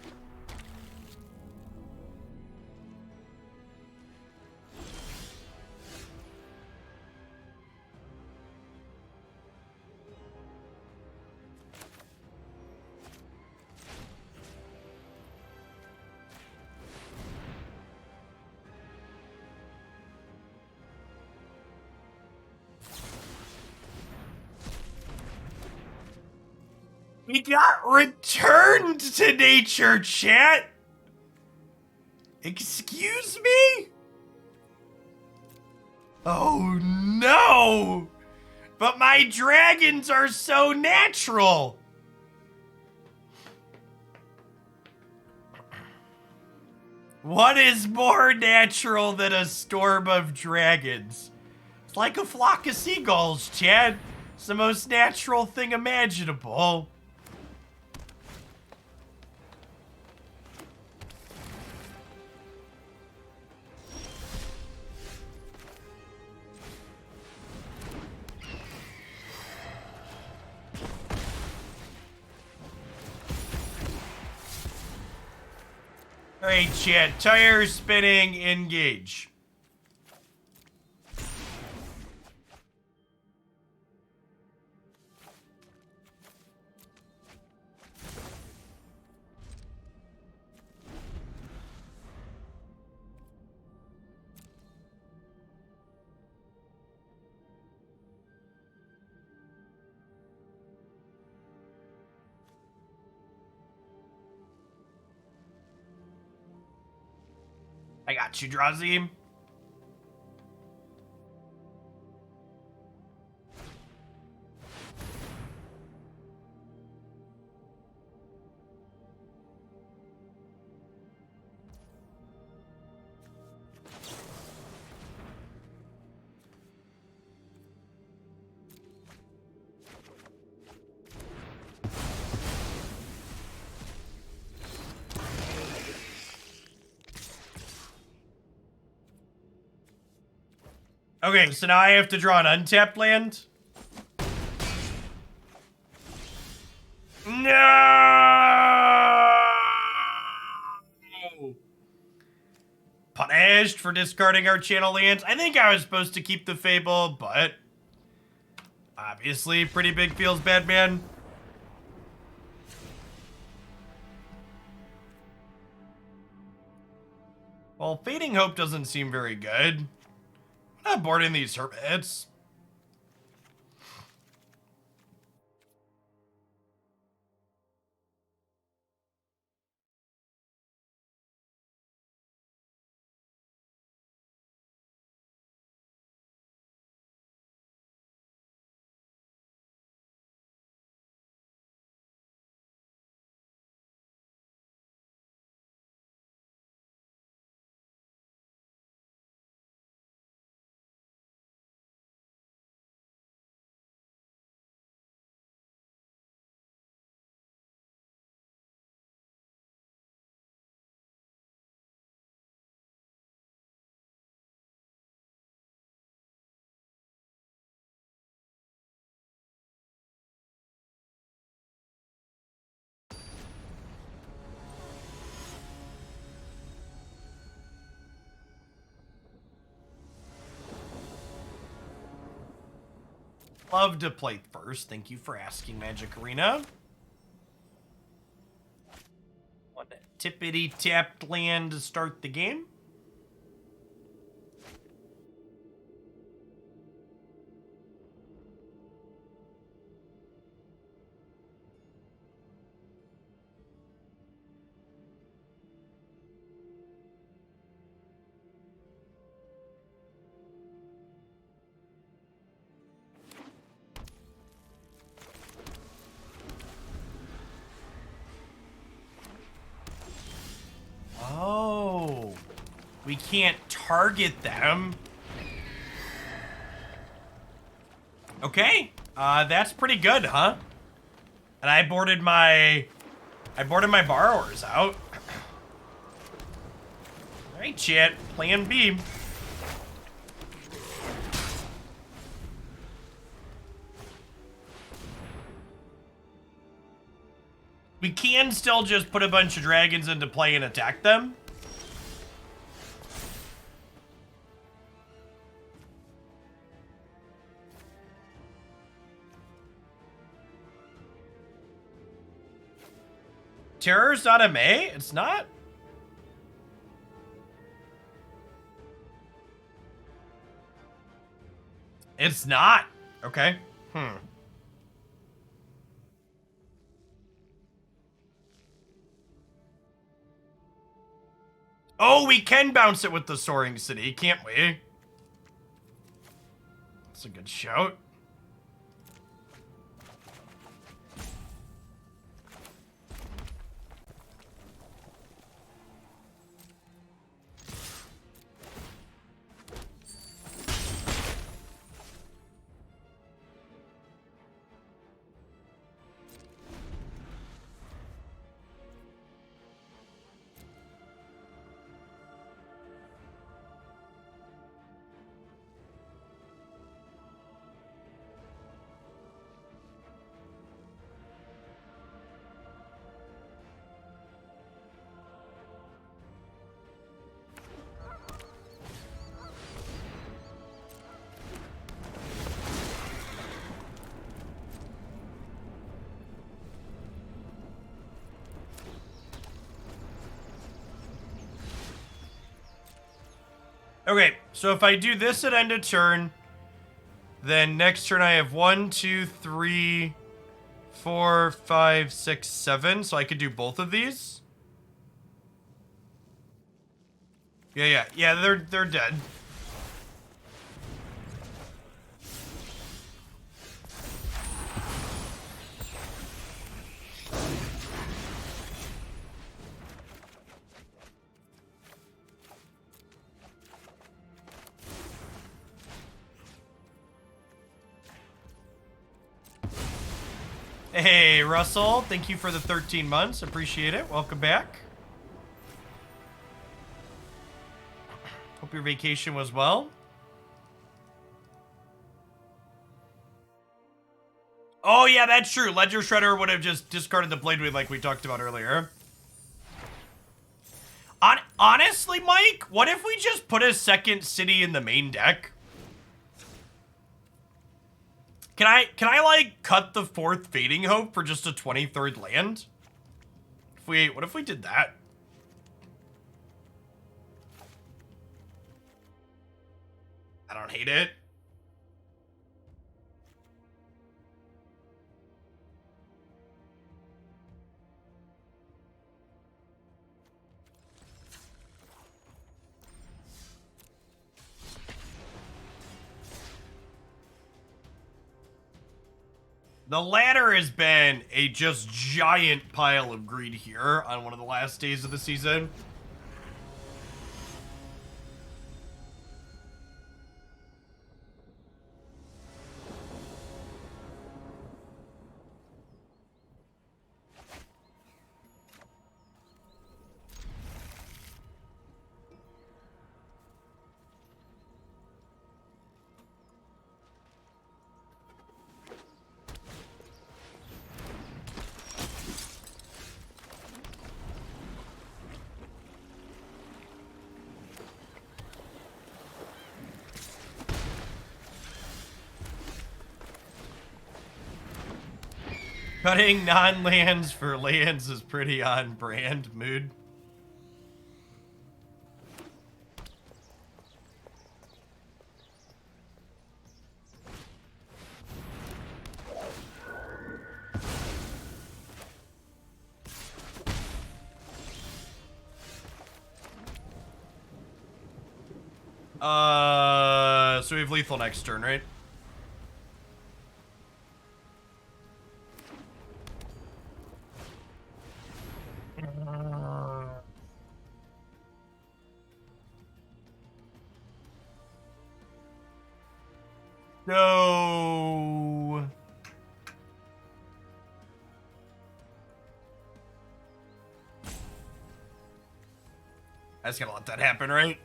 We got returned to nature, chat! Excuse me? Oh no! But my dragons are so natural! What is more natural than a storm of dragons? It's like a flock of seagulls, Chad. It's the most natural thing imaginable. Alright, chat. Tires spinning, engage. I got you, Drazi. Okay, so now I have to draw an untapped land. No! Punished for discarding our channel lands. I think I was supposed to keep the Fable, but obviously pretty big feels bad, man. Well, Fading Hope doesn't seem very good. I'm not boarding these hermits. Love to play first. Thank you for asking, Magic Arena. One tippity tapped land to start the game. Oh, we can't target them. Okay, that's pretty good, huh? And I boarded my borrowers out. All right, chat, plan B. We can still just put a bunch of dragons into play and attack them. Terror's not a May? It's not? It's not. Okay. Oh, we can bounce it with the Soaring City, can't we? That's a good shout. Okay, so if I do this at end of turn, then next turn I have 1, 2, 3, 4, 5, 6, 7. So I could do both of these. Yeah, they're dead. Hey, Russell, thank you for the 13 months. Appreciate it. Welcome back. Hope your vacation was well. Oh, yeah, that's true. Ledger Shredder would have just discarded the Bladewing like we talked about earlier. Honestly, Mike, what if we just put a second city in the main deck? Can I like cut the 4th Fading Hope for just a 23rd land? What if we did that? I don't hate it. The ladder has been a just giant pile of greed here on one of the last days of the season. Cutting non-lands for lands is pretty on brand mood. So we have lethal next turn, right? No. I just gotta let that happen, right?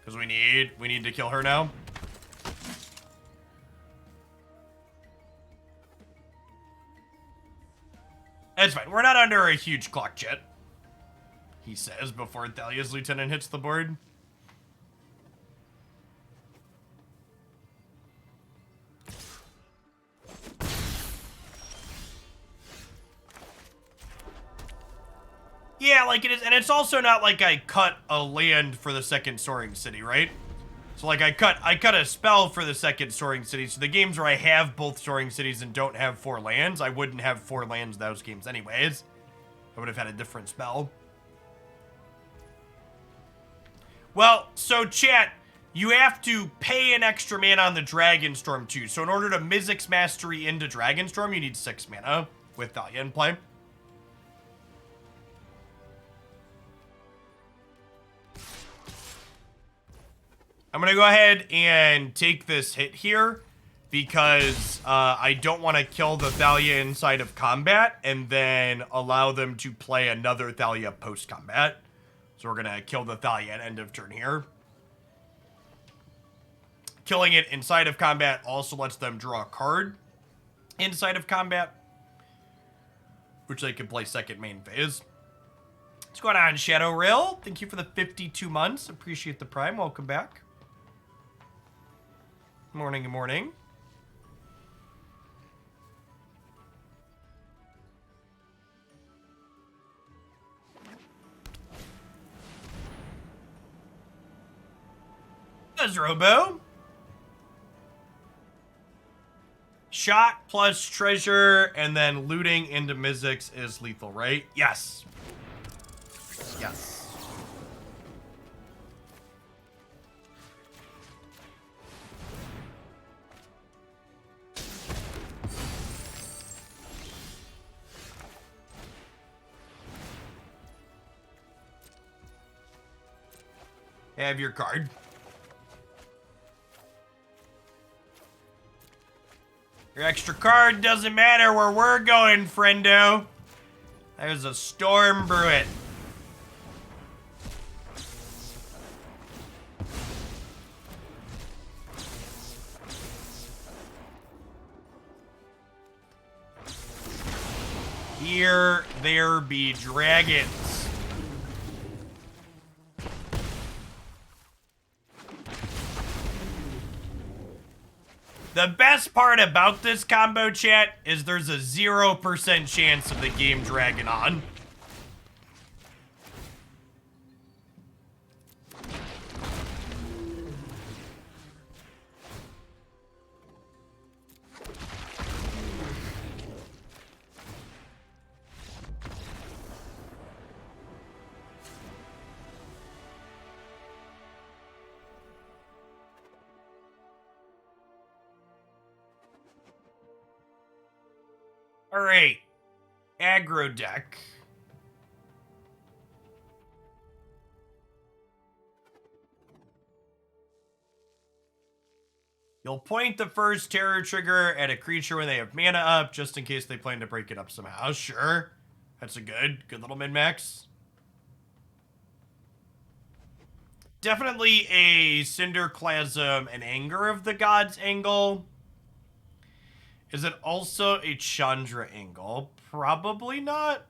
Because we need to kill her now. It's fine. We're not under a huge clock jet, he says before Thalia's lieutenant hits the board. Yeah, like it is, and it's also not like I cut a land for the second Soaring City, right? So like I cut a spell for the second Soaring City. So the games where I have both Soaring Cities and don't have 4 lands, I wouldn't have 4 lands in those games anyways. I would have had a different spell. Well, so chat, you have to pay an extra mana on the Dragonstorm too. So in order to Mizzix Mastery into Dragonstorm, you need 6 mana with Thalia in play. I'm going to go ahead and take this hit here because I don't want to kill the Thalia inside of combat and then allow them to play another Thalia post-combat. So we're going to kill the Thalia at end of turn here. Killing it inside of combat also lets them draw a card inside of combat, which they can play second main phase. What's going on, Shadow Rail? Thank you for the 52 months. Appreciate the prime. Welcome back. Morning, good morning. There's Robo. Shot plus treasure and then looting into Mizzix is lethal, right? Yes. Yes. Have your card. Your extra card doesn't matter where we're going, friendo. There's a storm brewing. Here there be dragons. The best part about this combo, chat, is there's a 0% chance of the game dragging on. All right, aggro deck. You'll point the first terror trigger at a creature when they have mana up, just in case they plan to break it up somehow. Sure, that's a good little min-max. Definitely a Cinderclasm and Anger of the Gods angle. Is it also a Chandra angle? Probably not.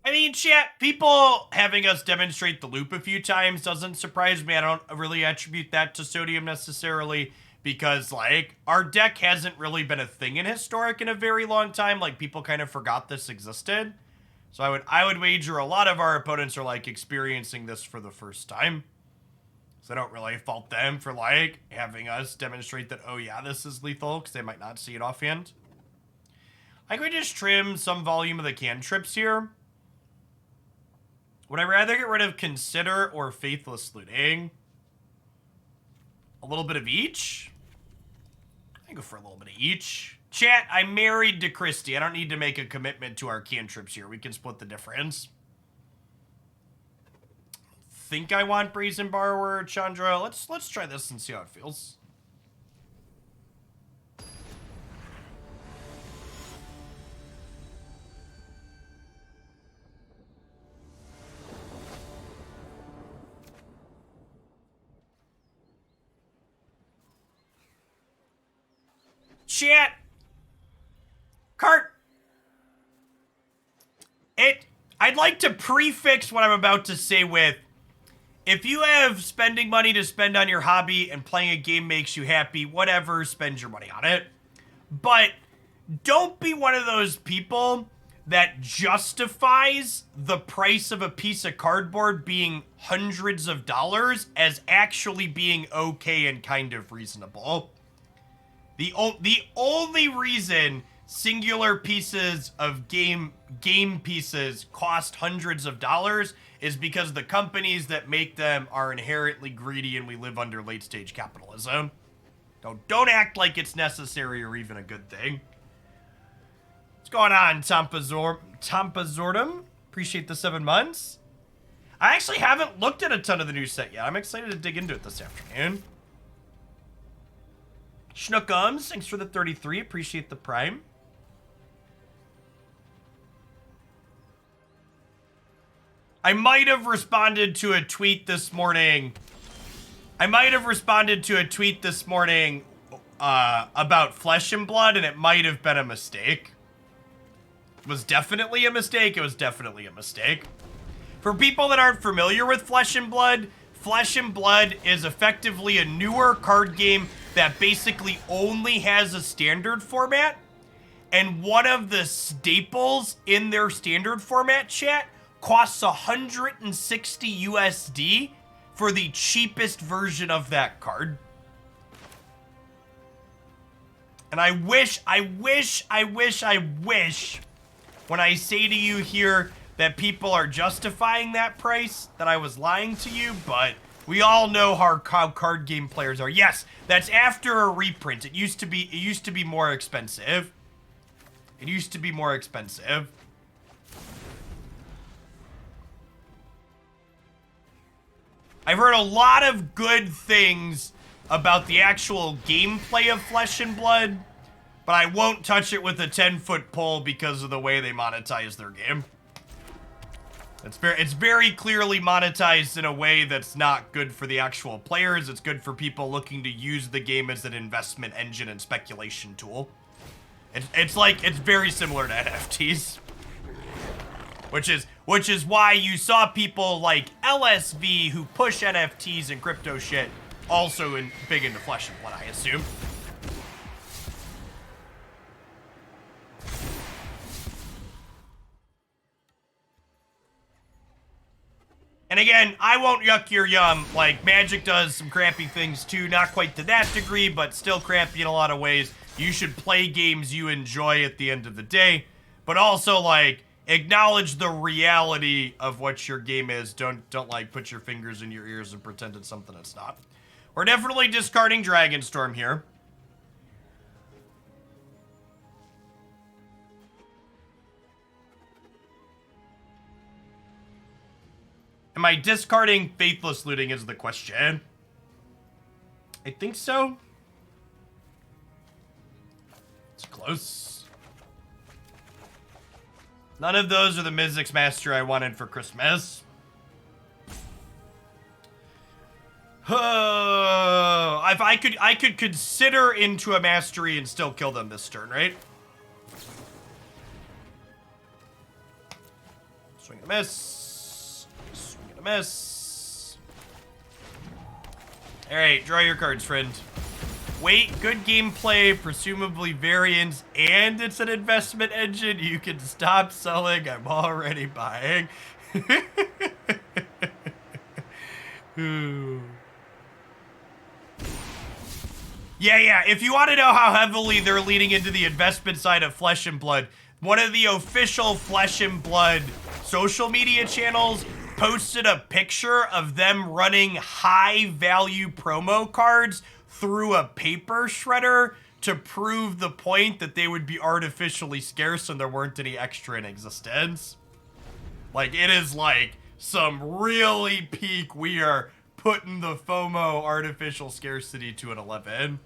I mean, chat, people having us demonstrate the loop a few times doesn't surprise me. I don't really attribute that to Sodium necessarily. because, like, our deck hasn't really been a thing in Historic in a very long time. Like, people kind of forgot this existed. So I would wager a lot of our opponents are, like, experiencing this for the first time. So I don't really fault them for, like, having us demonstrate that, oh yeah, this is lethal, because they might not see it offhand. I could just trim some volume of the cantrips here. Would I rather get rid of Consider or Faithless Looting? A little bit of each? I go for a little bit of each. Chat, I'm married to Christy. I don't need to make a commitment to our cantrips here. We can split the difference. Think I want Brazen Borrower, Chandra. Let's try this and see how it feels. Chat. Cart. I'd like to prefix what I'm about to say with, if you have spending money to spend on your hobby and playing a game makes you happy, whatever, spend your money on it. But don't be one of those people that justifies the price of a piece of cardboard being hundreds of dollars as actually being okay and kind of reasonable. The only reason singular pieces of game pieces cost hundreds of dollars is because the companies that make them are inherently greedy and we live under late stage capitalism. Don't act like it's necessary or even a good thing. What's going on, Tampazordum? Appreciate the 7 months. I actually haven't looked at a ton of the new set yet. I'm excited to dig into it this afternoon. Schnookums, thanks for the 33. Appreciate the prime. I might have responded to a tweet this morning. About Flesh and Blood, and it might have been a mistake. It was definitely a mistake. For people that aren't familiar with Flesh and Blood is effectively a newer card game that basically only has a standard format, and one of the staples in their standard format, chat, costs 160 USD for the cheapest version of that card. And I wish, when I say to you here that people are justifying that price, that I was lying to you, but we all know how card game players are. Yes, that's after a reprint. It used to be more expensive. I've heard a lot of good things about the actual gameplay of Flesh and Blood, but I won't touch it with a 10-foot pole because of the way they monetize their game. It's very clearly monetized in a way that's not good for the actual players. It's good for people looking to use the game as an investment engine and speculation tool. It's very similar to NFTs. Which is why you saw people like LSV who push NFTs and crypto shit also big into Flesh and Blood, I assume. And again, I won't yuck your yum. Like, Magic does some crappy things too. Not quite to that degree, but still crappy in a lot of ways. You should play games you enjoy at the end of the day. But also, like, acknowledge the reality of what your game is. Don't like, put your fingers in your ears and pretend it's something it's not. We're definitely discarding Dragonstorm here. Am I discarding Faithless Looting is the question. I think so. It's close. None of those are the Mizzix Master I wanted for Christmas. Oh, if I could consider into a mastery and still kill them this turn, right? Swing and a miss. Miss. Alright, draw your cards, friend. Wait, good gameplay, presumably variants, and it's an investment engine. You can stop selling. I'm already buying. Yeah. If you want to know how heavily they're leaning into the investment side of Flesh and Blood, one of the official Flesh and Blood social media channels posted a picture of them running high-value promo cards through a paper shredder to prove the point that they would be artificially scarce and there weren't any extra in existence. Like, it is like some really peak. We are putting the FOMO artificial scarcity to an 11.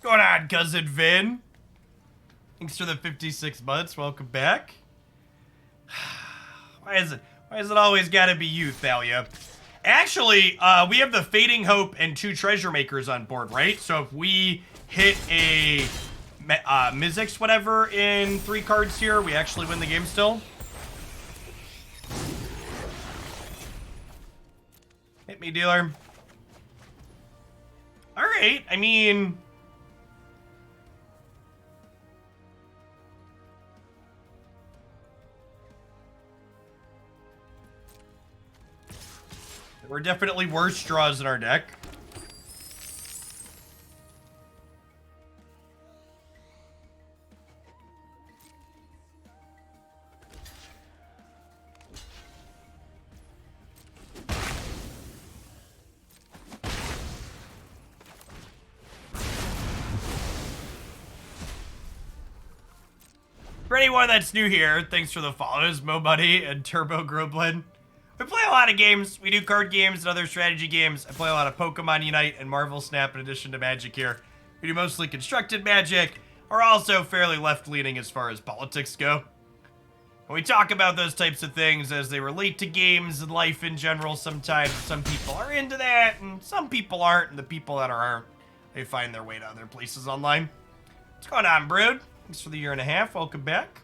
Going on, cousin Vin? Thanks for the 56 months. Welcome back. Why is it always gotta be you, Thalia? Actually, we have the Fading Hope and 2 Treasure Makers on board, right? So if we hit a Mizzix whatever in 3 cards here, we actually win the game still. Hit me, dealer. Alright, I mean... We're definitely worse draws in our deck. For anyone that's new here, thanks for the follows, Mo Buddy and Turbo Groblin. We play a lot of games. We do card games and other strategy games. I play a lot of Pokemon Unite and Marvel Snap in addition to Magic here. We do mostly constructed Magic. We're also fairly left-leaning as far as politics go. And we talk about those types of things as they relate to games and life in general sometimes. Some people are into that, and some people aren't, and the people that aren't, they find their way to other places online. What's going on, Brood? Thanks for the 1.5 years. Welcome back.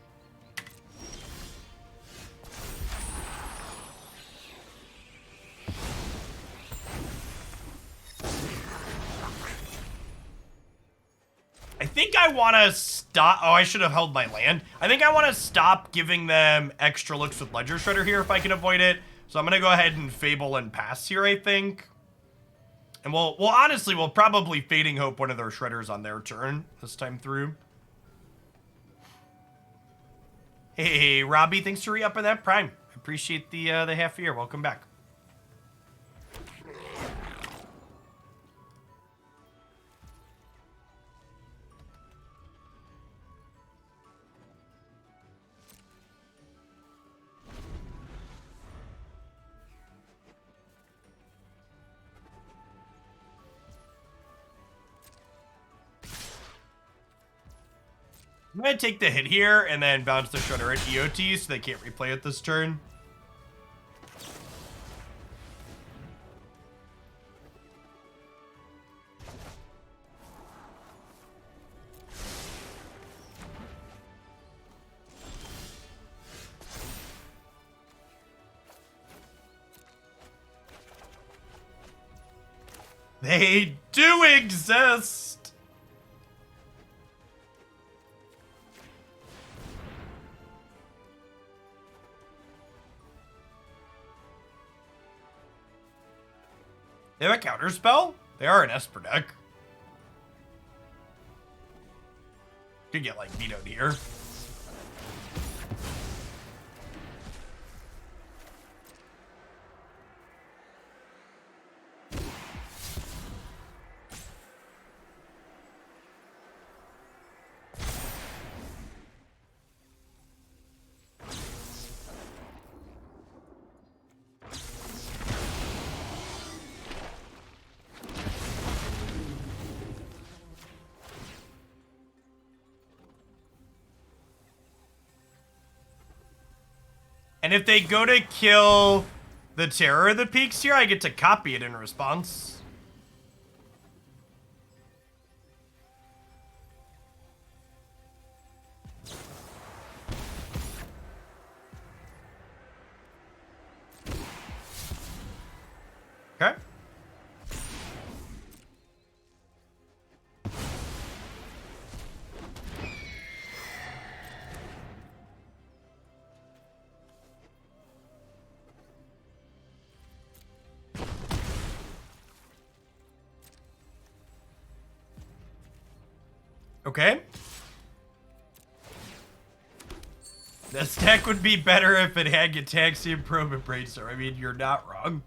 I think I want to stop... Oh, I should have held my land. I think I want to stop giving them extra looks with Ledger Shredder here if I can avoid it. So I'm going to go ahead and Fable and pass here, I think. And honestly, we'll probably Fading Hope one of their Shredders on their turn this time through. Hey, Robbie, thanks for re-upping that Prime. I appreciate the half year. Welcome back. I'm going to take the hit here and then bounce the Shredder at EOT so they can't replay it this turn. They do exist! They have a counterspell? They are an Esper deck. Could get, like, vetoed here. And if they go to kill the Terror of the Peaks here. I get to copy it in response. Okay. Okay. This deck would be better if it had Gitaxian Probe and Brainstorm. I mean, you're not wrong.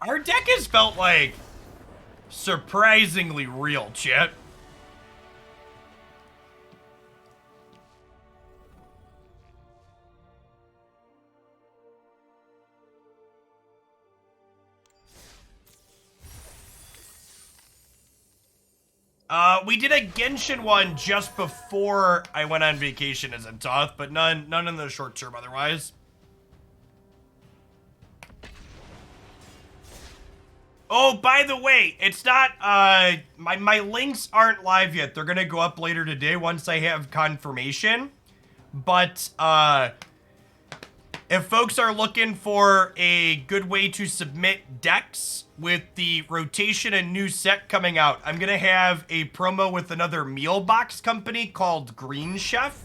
Our deck has felt like surprisingly real, chat. We did a Genshin one just before I went on vacation as a Toth, but none in the short term otherwise. Oh, by the way, it's not, my links aren't live yet. They're gonna go up later today once I have confirmation. But, if folks are looking for a good way to submit decks with the rotation and new set coming out, I'm gonna have a promo with another meal box company called Green Chef.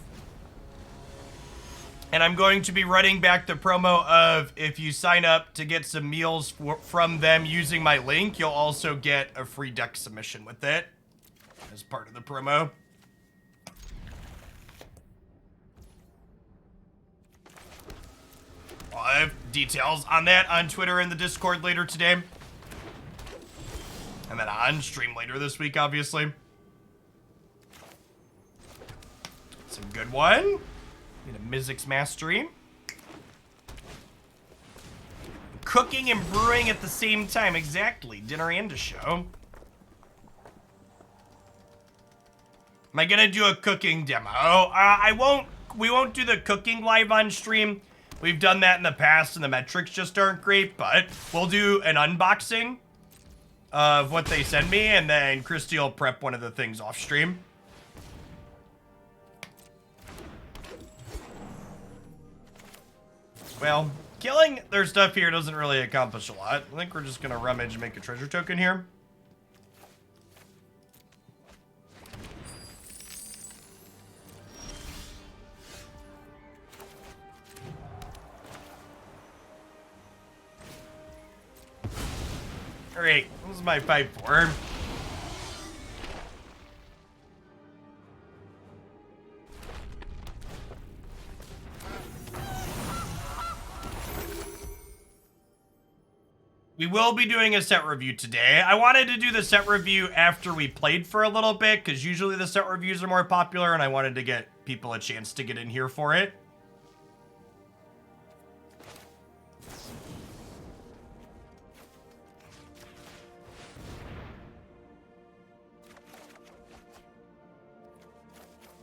And I'm going to be running back the promo of if you sign up to get some meals from them using my link, you'll also get a free deck submission with it as part of the promo. I'll have details on that on Twitter and the Discord later today. And then on stream later this week, obviously. It's a good one. Get a Mizzix Mastery. Cooking and brewing at the same time. Exactly. Dinner and a show. Am I gonna do a cooking demo? We won't do the cooking live on stream. We've done that in the past and the metrics just aren't great, but we'll do an unboxing of what they send me, and then Christy will prep one of the things off stream. Well, killing their stuff here doesn't really accomplish a lot. I think we're just gonna rummage and make a treasure token here. Alright, this is my 5-4. We will be doing a set review today. I wanted to do the set review after we played for a little bit, because usually the set reviews are more popular, and I wanted to get people a chance to get in here for it.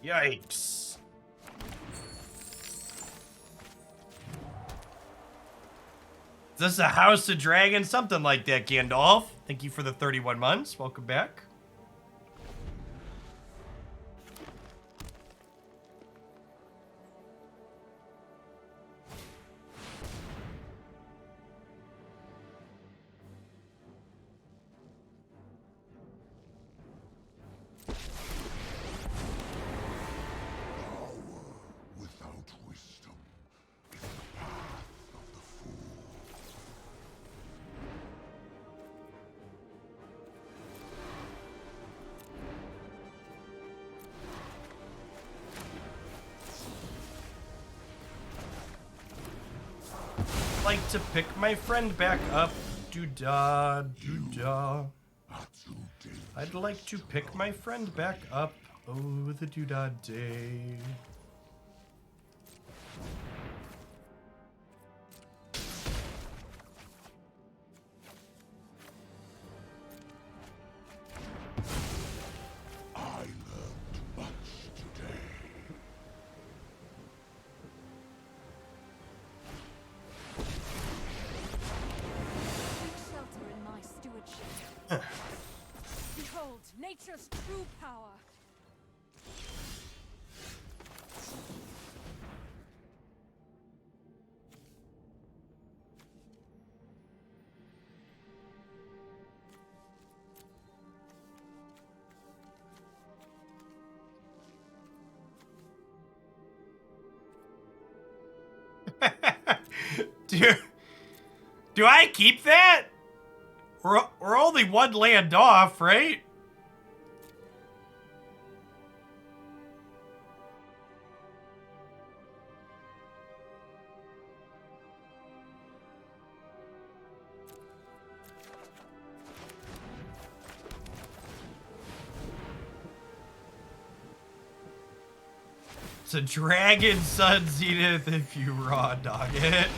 Yikes. Is this a House of Dragons? Something like that, Gandalf. Thank you for the 31 months. Welcome back. like to pick my friend back up. Doo-dah, doo-dah. I'd like to pick my friend back up. Oh, the doo-dah day. I learned much today. Take shelter in my stewardship. Behold, nature's true power. Do I keep that? We're only one land off, right? It's a Dragon Sun Zenith if you raw dog it.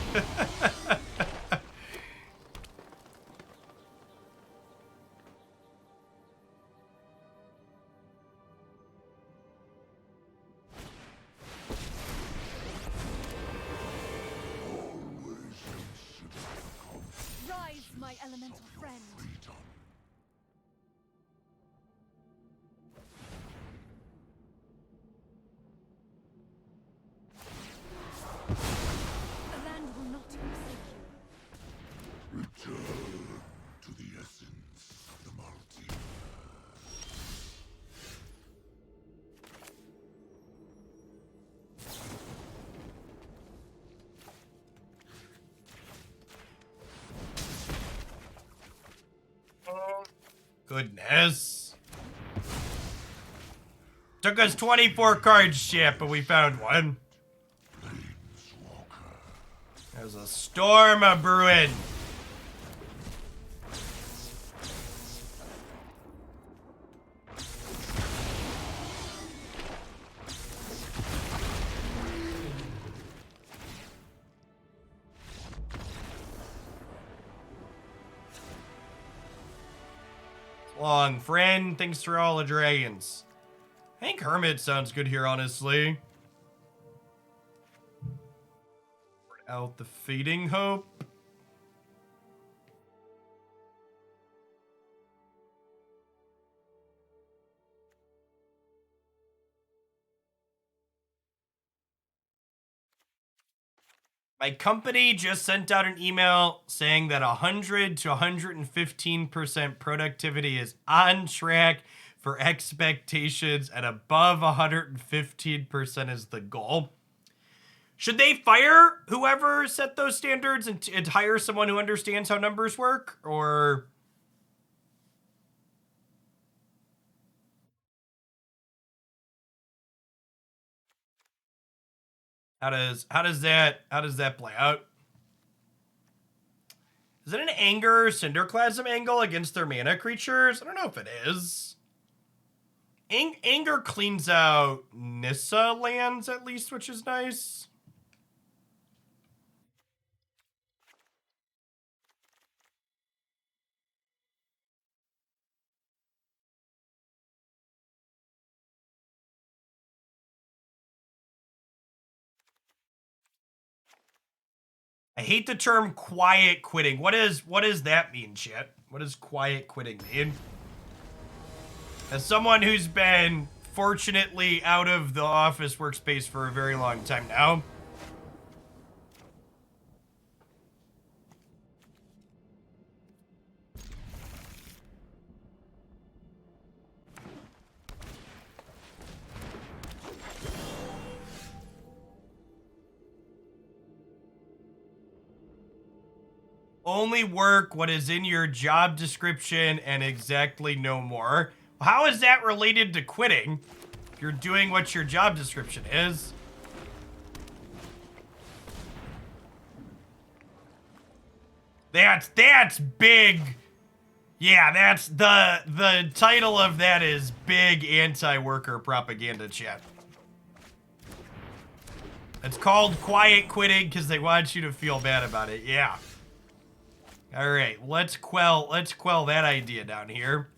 Rise, my elemental friend. The land will not forsake you. Return to the essence of the multiverse. Goodness. Took us 24 cards, shit, but we found one. There's a storm a brewing. Long friend, thanks for all the dragons. I think Hermit sounds good here, honestly. Out the fading hope. My company just sent out an email saying that 100 to 115% productivity is on track for expectations and above 115% is the goal. Should they fire whoever set those standards and hire someone who understands how numbers work? Or how does that play out? Is it an anger Cinderclasm angle against their mana creatures? I don't know if it is. Anger cleans out Nissa lands at least, which is nice. I hate the term quiet quitting. What does that mean, shit? What does quiet quitting mean? As someone who's been fortunately out of the office workspace for a very long time now. Only work what is in your job description and exactly no more. How is that related to quitting? If you're doing what your job description is. That's big. Yeah, that's the title of that is big anti-worker propaganda, chat. It's called quiet quitting because they want you to feel bad about it. Yeah. All right, let's quell that idea down here.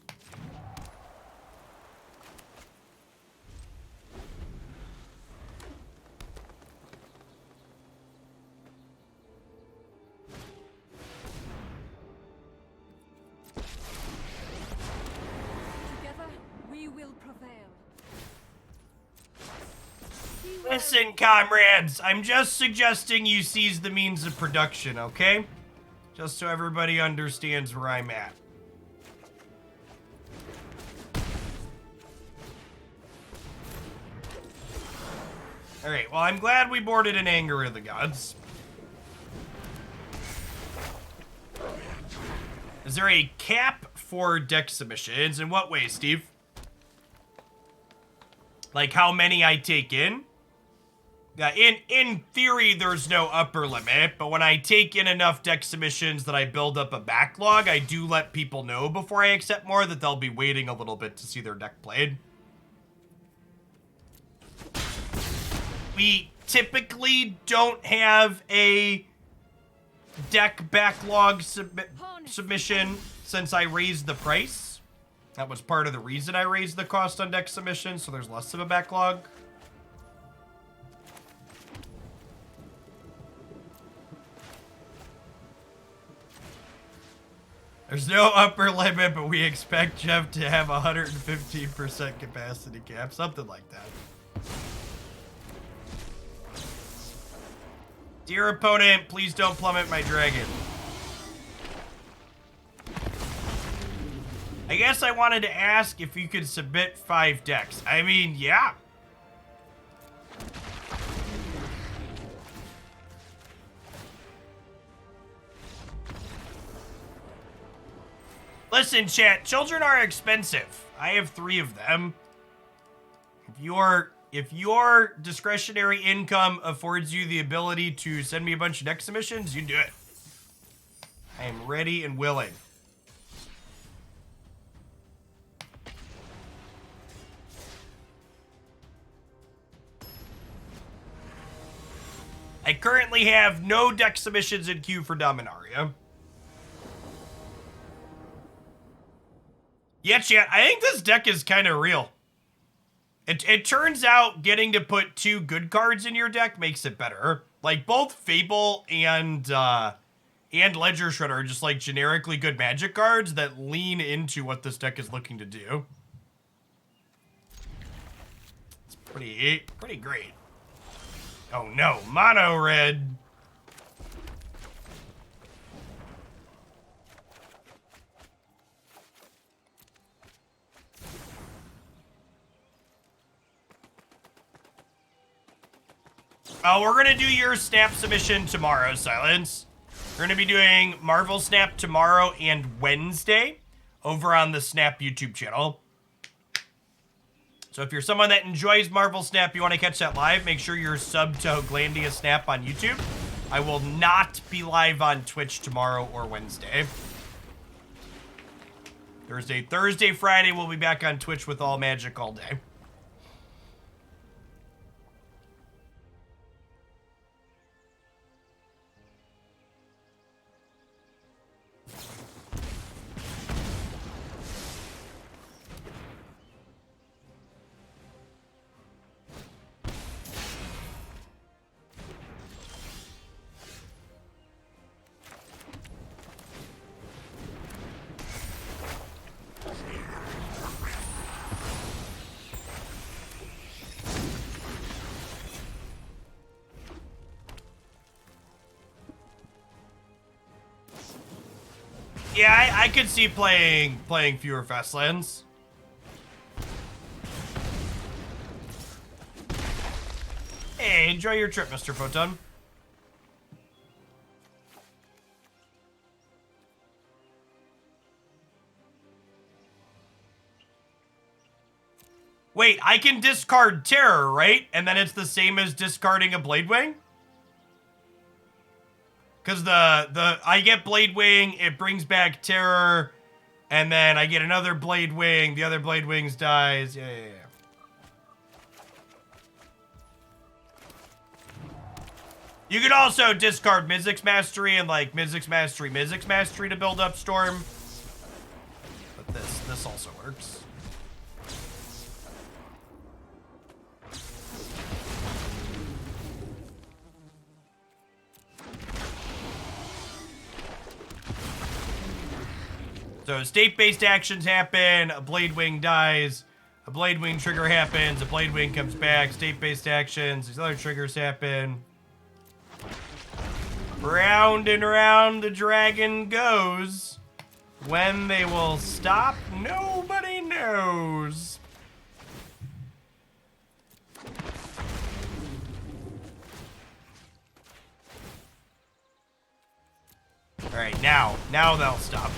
Together, we will prevail. Listen, comrades, I'm just suggesting you seize the means of production, okay? Just so everybody understands where I'm at. Alright, well, I'm glad we boarded an Anger of the Gods. Is there a cap for deck submissions? In what way, Steve? Like how many I take in? Yeah, in theory, there's no upper limit, but when I take in enough deck submissions that I build up a backlog, I do let people know before I accept more that they'll be waiting a little bit to see their deck played. We typically don't have a deck backlog submission since I raised the price. That was part of the reason I raised the cost on deck submission, so there's less of a backlog. There's no upper limit, but we expect Jeff to have 115% capacity cap, something like that. Dear opponent, please don't plummet my dragon. I guess I wanted to ask if you could submit 5 decks. I mean, yeah. Listen, chat, children are expensive. I have 3 of them. If your discretionary income affords you the ability to send me a bunch of deck submissions, you do it. I am ready and willing. I currently have no deck submissions in queue for Dominaria. Yeah, chat, I think this deck is kind of real. It turns out getting to put 2 good cards in your deck makes it better. Like, both Fable and Ledger Shredder are just, like, generically good Magic cards that lean into what this deck is looking to do. It's pretty great. Oh no, mono red. We're going to do your Snap submission tomorrow, Silence. We're going to be doing Marvel Snap tomorrow and Wednesday over on the Snap YouTube channel. So if you're someone that enjoys Marvel Snap, you want to catch that live, make sure you're subbed to Glandia Snap on YouTube. I will not be live on Twitch tomorrow or Wednesday. Thursday, Friday, we'll be back on Twitch with All Magic all day. Yeah, I could see playing fewer Festlands. Hey, enjoy your trip, Mr. Photon. Wait, I can discard Terror, right? And then it's the same as discarding a Bladewing? Because I get Bladewing, it brings back Terror, and then I get another Bladewing, the other Bladewings dies. Yeah. You can also discard Mizzix Mastery and like Mizzix Mastery to build up Storm. But this also works. So state-based actions happen, a Bladewing dies, a Bladewing trigger happens, a Bladewing comes back, state-based actions, these other triggers happen. Round and round the dragon goes. When they will stop, nobody knows. All right, now they'll stop.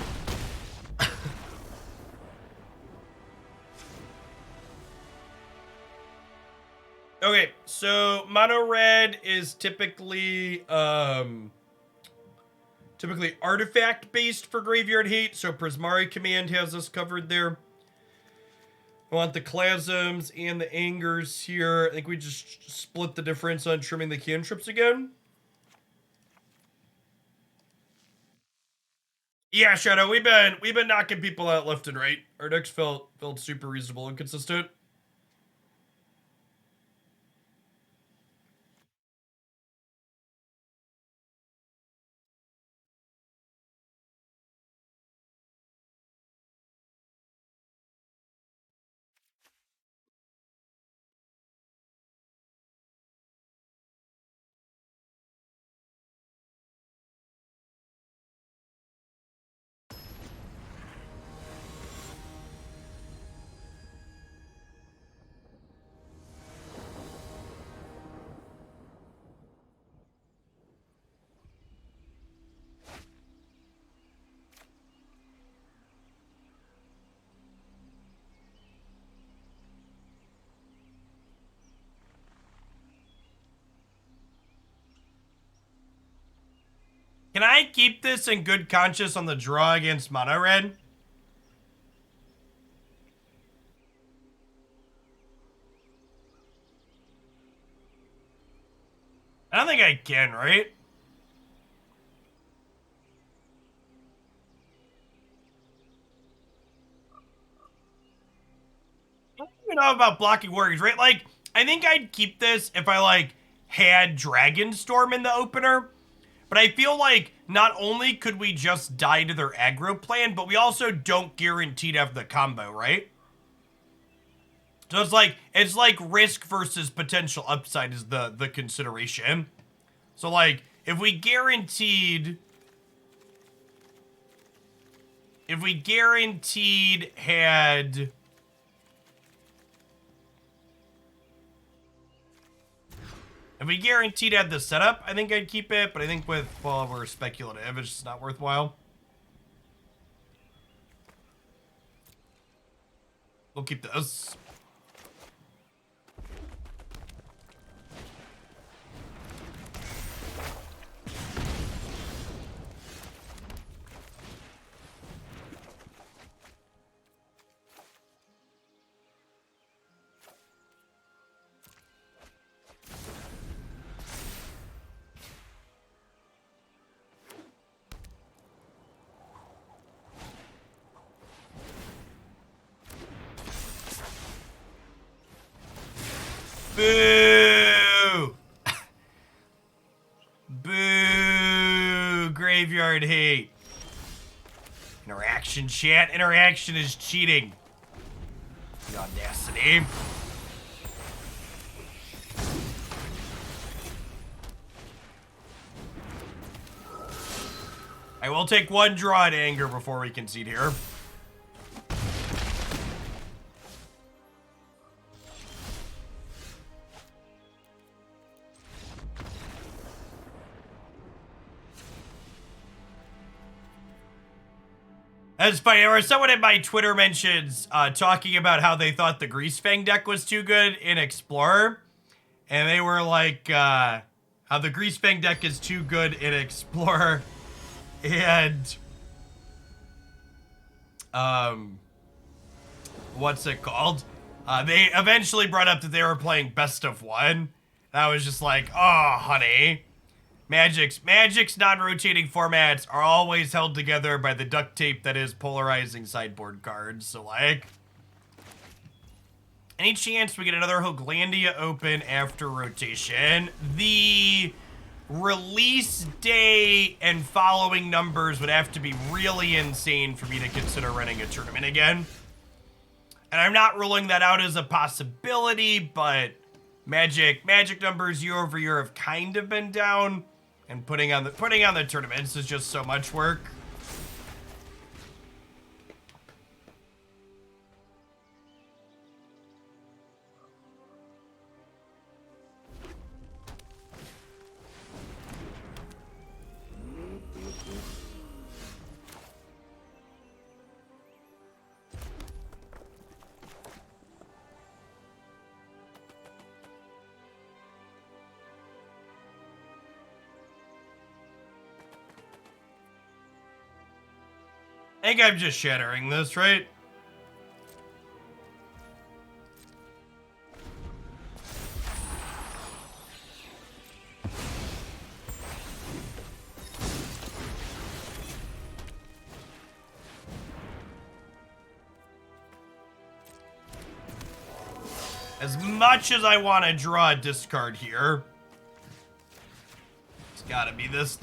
Okay, so mono red is typically artifact based for graveyard hate, so Prismari Command has us covered there. I want the Clasms and the Angers here. I think we just split the difference on trimming the cantrips again. Yeah, Shadow, we've been knocking people out left and right. Our decks felt super reasonable and consistent. Can I keep this in good conscience on the draw against mono red? I don't think I can, right? I don't even know about blocking warriors, right? Like, I think I'd keep this if I, like, had Dragonstorm in the opener. But I feel like not only could we just die to their aggro plan, but we also don't guarantee to have the combo, right? So it's like risk versus potential upside is the consideration. So like if we guaranteed had If we guaranteed had the setup, I think I'd keep it, but I think with, well, we're speculative, it's just not worthwhile. We'll keep this. Boo! Boo! Graveyard hate. Interaction, chat. Interaction is cheating. The audacity. I will take one draw at anger before we concede here. That's funny. There was someone in my Twitter mentions talking about how they thought the Greasefang deck was too good in Explorer. And they were like, The Greasefang deck is too good in Explorer. And... what's it called? They eventually brought up that they were playing best of one. And I was just like, oh, honey. Magic's non-rotating formats are always held together by the duct tape that is polarizing sideboard cards. So, like, any chance we get another Hoaglandia open after rotation? The release day and following numbers would have to be really insane for me to consider running a tournament again. And I'm not ruling that out as a possibility, but Magic numbers year over year have kind of been down. And putting on the tournaments is just so much work. I think I'm just shattering this, right? As much as I want to draw a discard here, it's gotta be this.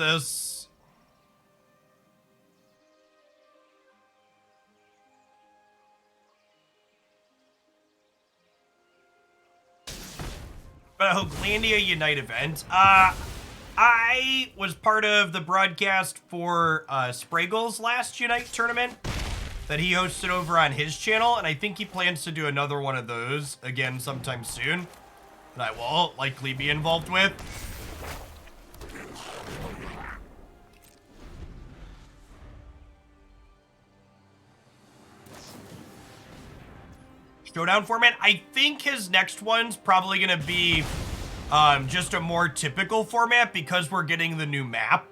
But a Hoaglandia Unite event. I was part of the broadcast for Spraggle's last Unite tournament that he hosted over on his channel, and I think he plans to do another one of those again sometime soon that I will likely be involved with. Showdown format. I think his next one's probably gonna be just a more typical format because we're getting the new map.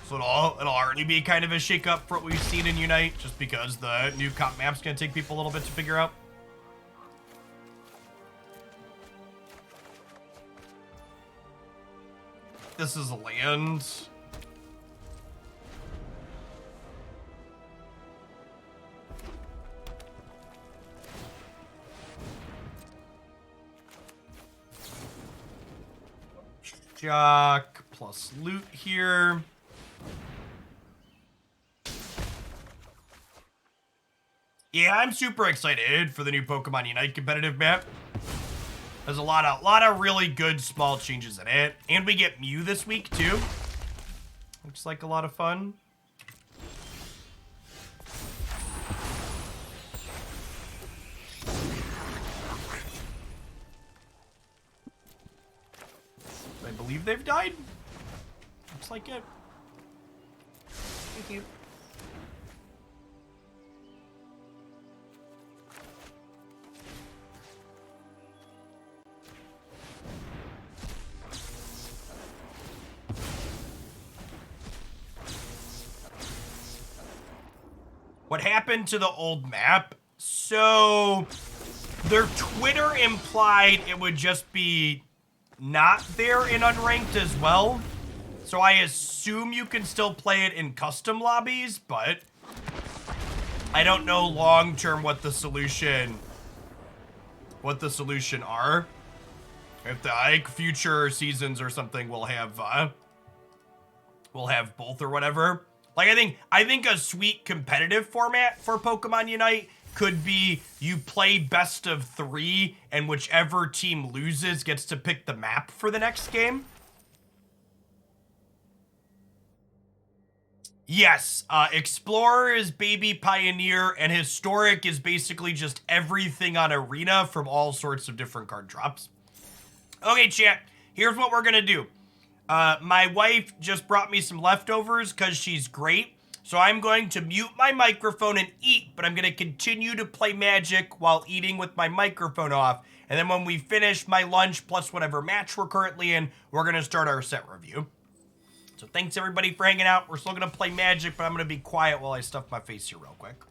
So it'll already be kind of a shake-up for what we've seen in Unite, just because the new comp map's gonna take people a little bit to figure out. This is a land. Jock plus loot here. Yeah, I'm super excited for the new Pokemon Unite competitive map. There's a lot of really good small changes in it. And we get Mew this week too. Looks like a lot of fun. I believe they've died. Looks like it. Thank you. What happened to the old map? So their Twitter implied it would just be not there in unranked as well. So I assume you can still play it in custom lobbies, but I don't know long term what the solution are. If the like future seasons or something will have both or whatever. Like I think a sweet competitive format for Pokemon Unite could be you play best of 3 and whichever team loses gets to pick the map for the next game. Yes, Explorer is Baby Pioneer, and Historic is basically just everything on Arena from all sorts of different card drops. Okay, chat, here's what we're gonna do. My wife just brought me some leftovers because she's great. So I'm going to mute my microphone and eat, but I'm going to continue to play Magic while eating with my microphone off. And then when we finish my lunch plus whatever match we're currently in, we're going to start our set review. So thanks everybody for hanging out. We're still going to play Magic, but I'm going to be quiet while I stuff my face here real quick.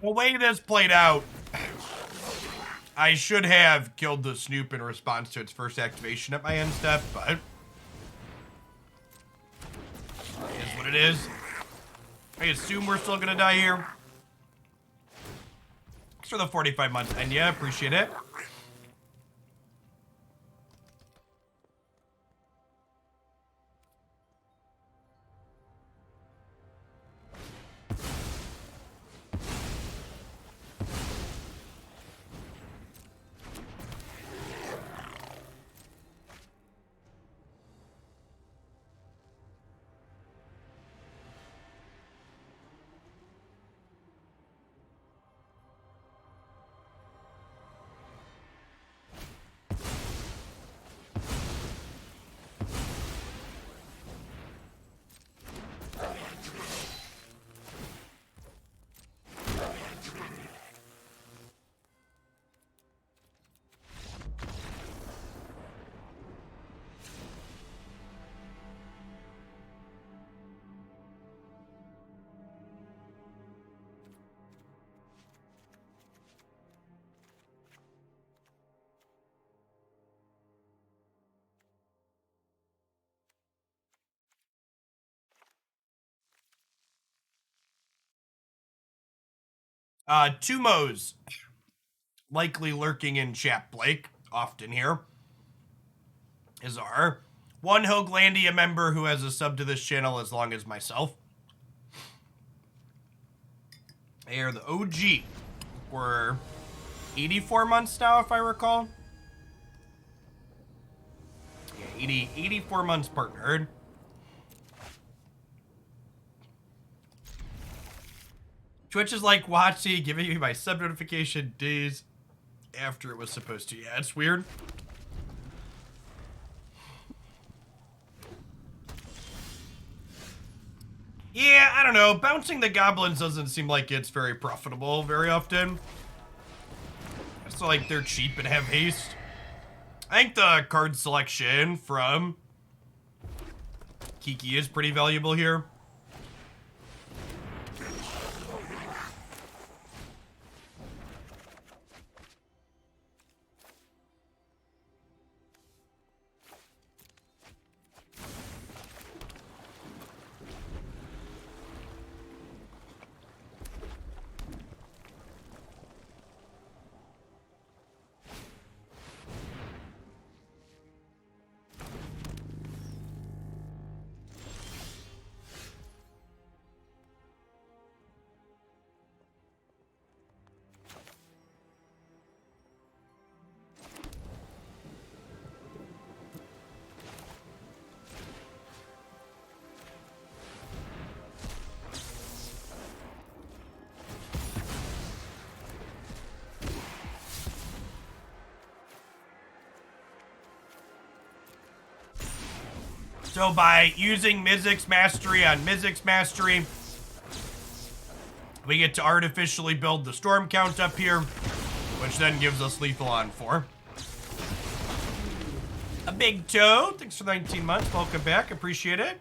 The way this played out, I should have killed the Snoop in response to its first activation at my end step, but it is what it is. I assume we're still gonna die here. Thanks for the 45 months, and yeah, appreciate it. Two Mo's likely lurking in chat, Blake, often here. Is our one Hoaglandia member who has a sub to this channel as long as myself. They are the OG. We're 84 months now, if I recall. Yeah, 84 months partnered. Twitch is like watching, giving me my sub notification days after it was supposed to. Yeah, it's weird. Yeah, I don't know. Bouncing the goblins doesn't seem like it's very profitable very often. It's like they're cheap and have haste. I think the card selection from Kiki is pretty valuable here. So by using Mizzix Mastery on Mizzix Mastery, we get to artificially build the storm count up here, which then gives us lethal on 4. A big toe, thanks for 19 months, welcome back, appreciate it.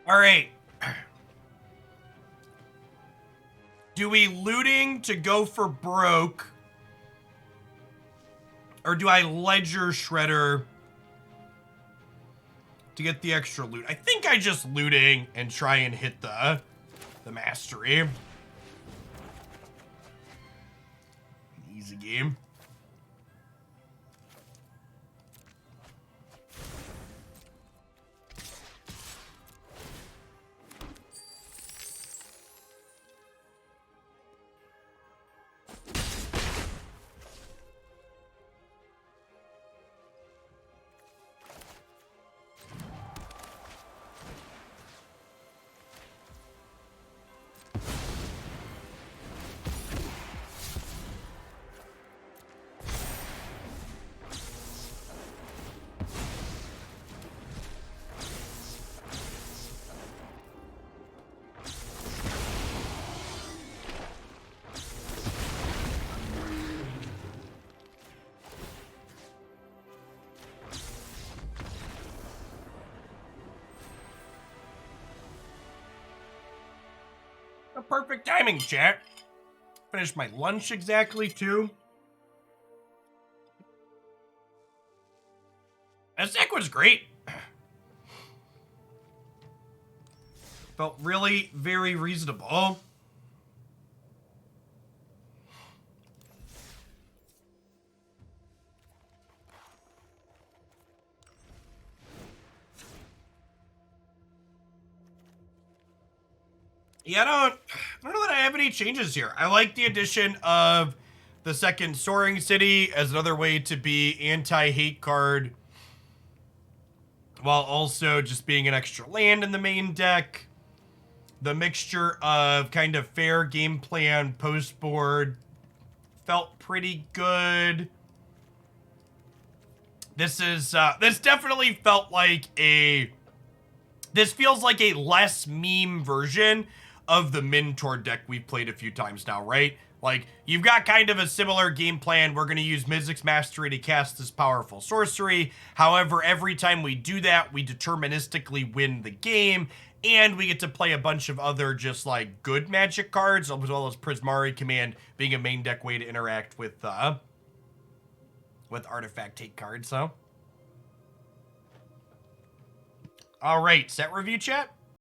All right. Do we looting to go for broke? Or do I ledger shredder to get the extra loot? I think I just looting and try and hit the mastery. Easy game. perfect timing, chat. Finished my lunch exactly, too. That deck was great. Felt really very reasonable. Yeah, I don't know that I have any changes here. I like the addition of the second Soaring City as another way to be anti-hate card, while also just being an extra land in the main deck. The mixture of kind of fair game plan post board felt pretty good. This definitely felt like this feels like a less meme version of the Mentor deck we've played a few times now, right? Like, you've got kind of a similar game plan. We're going to use Mizzix Mastery to cast this powerful sorcery. However, every time we do that, we deterministically win the game, and we get to play a bunch of other just, like, good Magic cards, as well as Prismari Command being a main deck way to interact with Artifact Take cards, so. All right, set review, chat?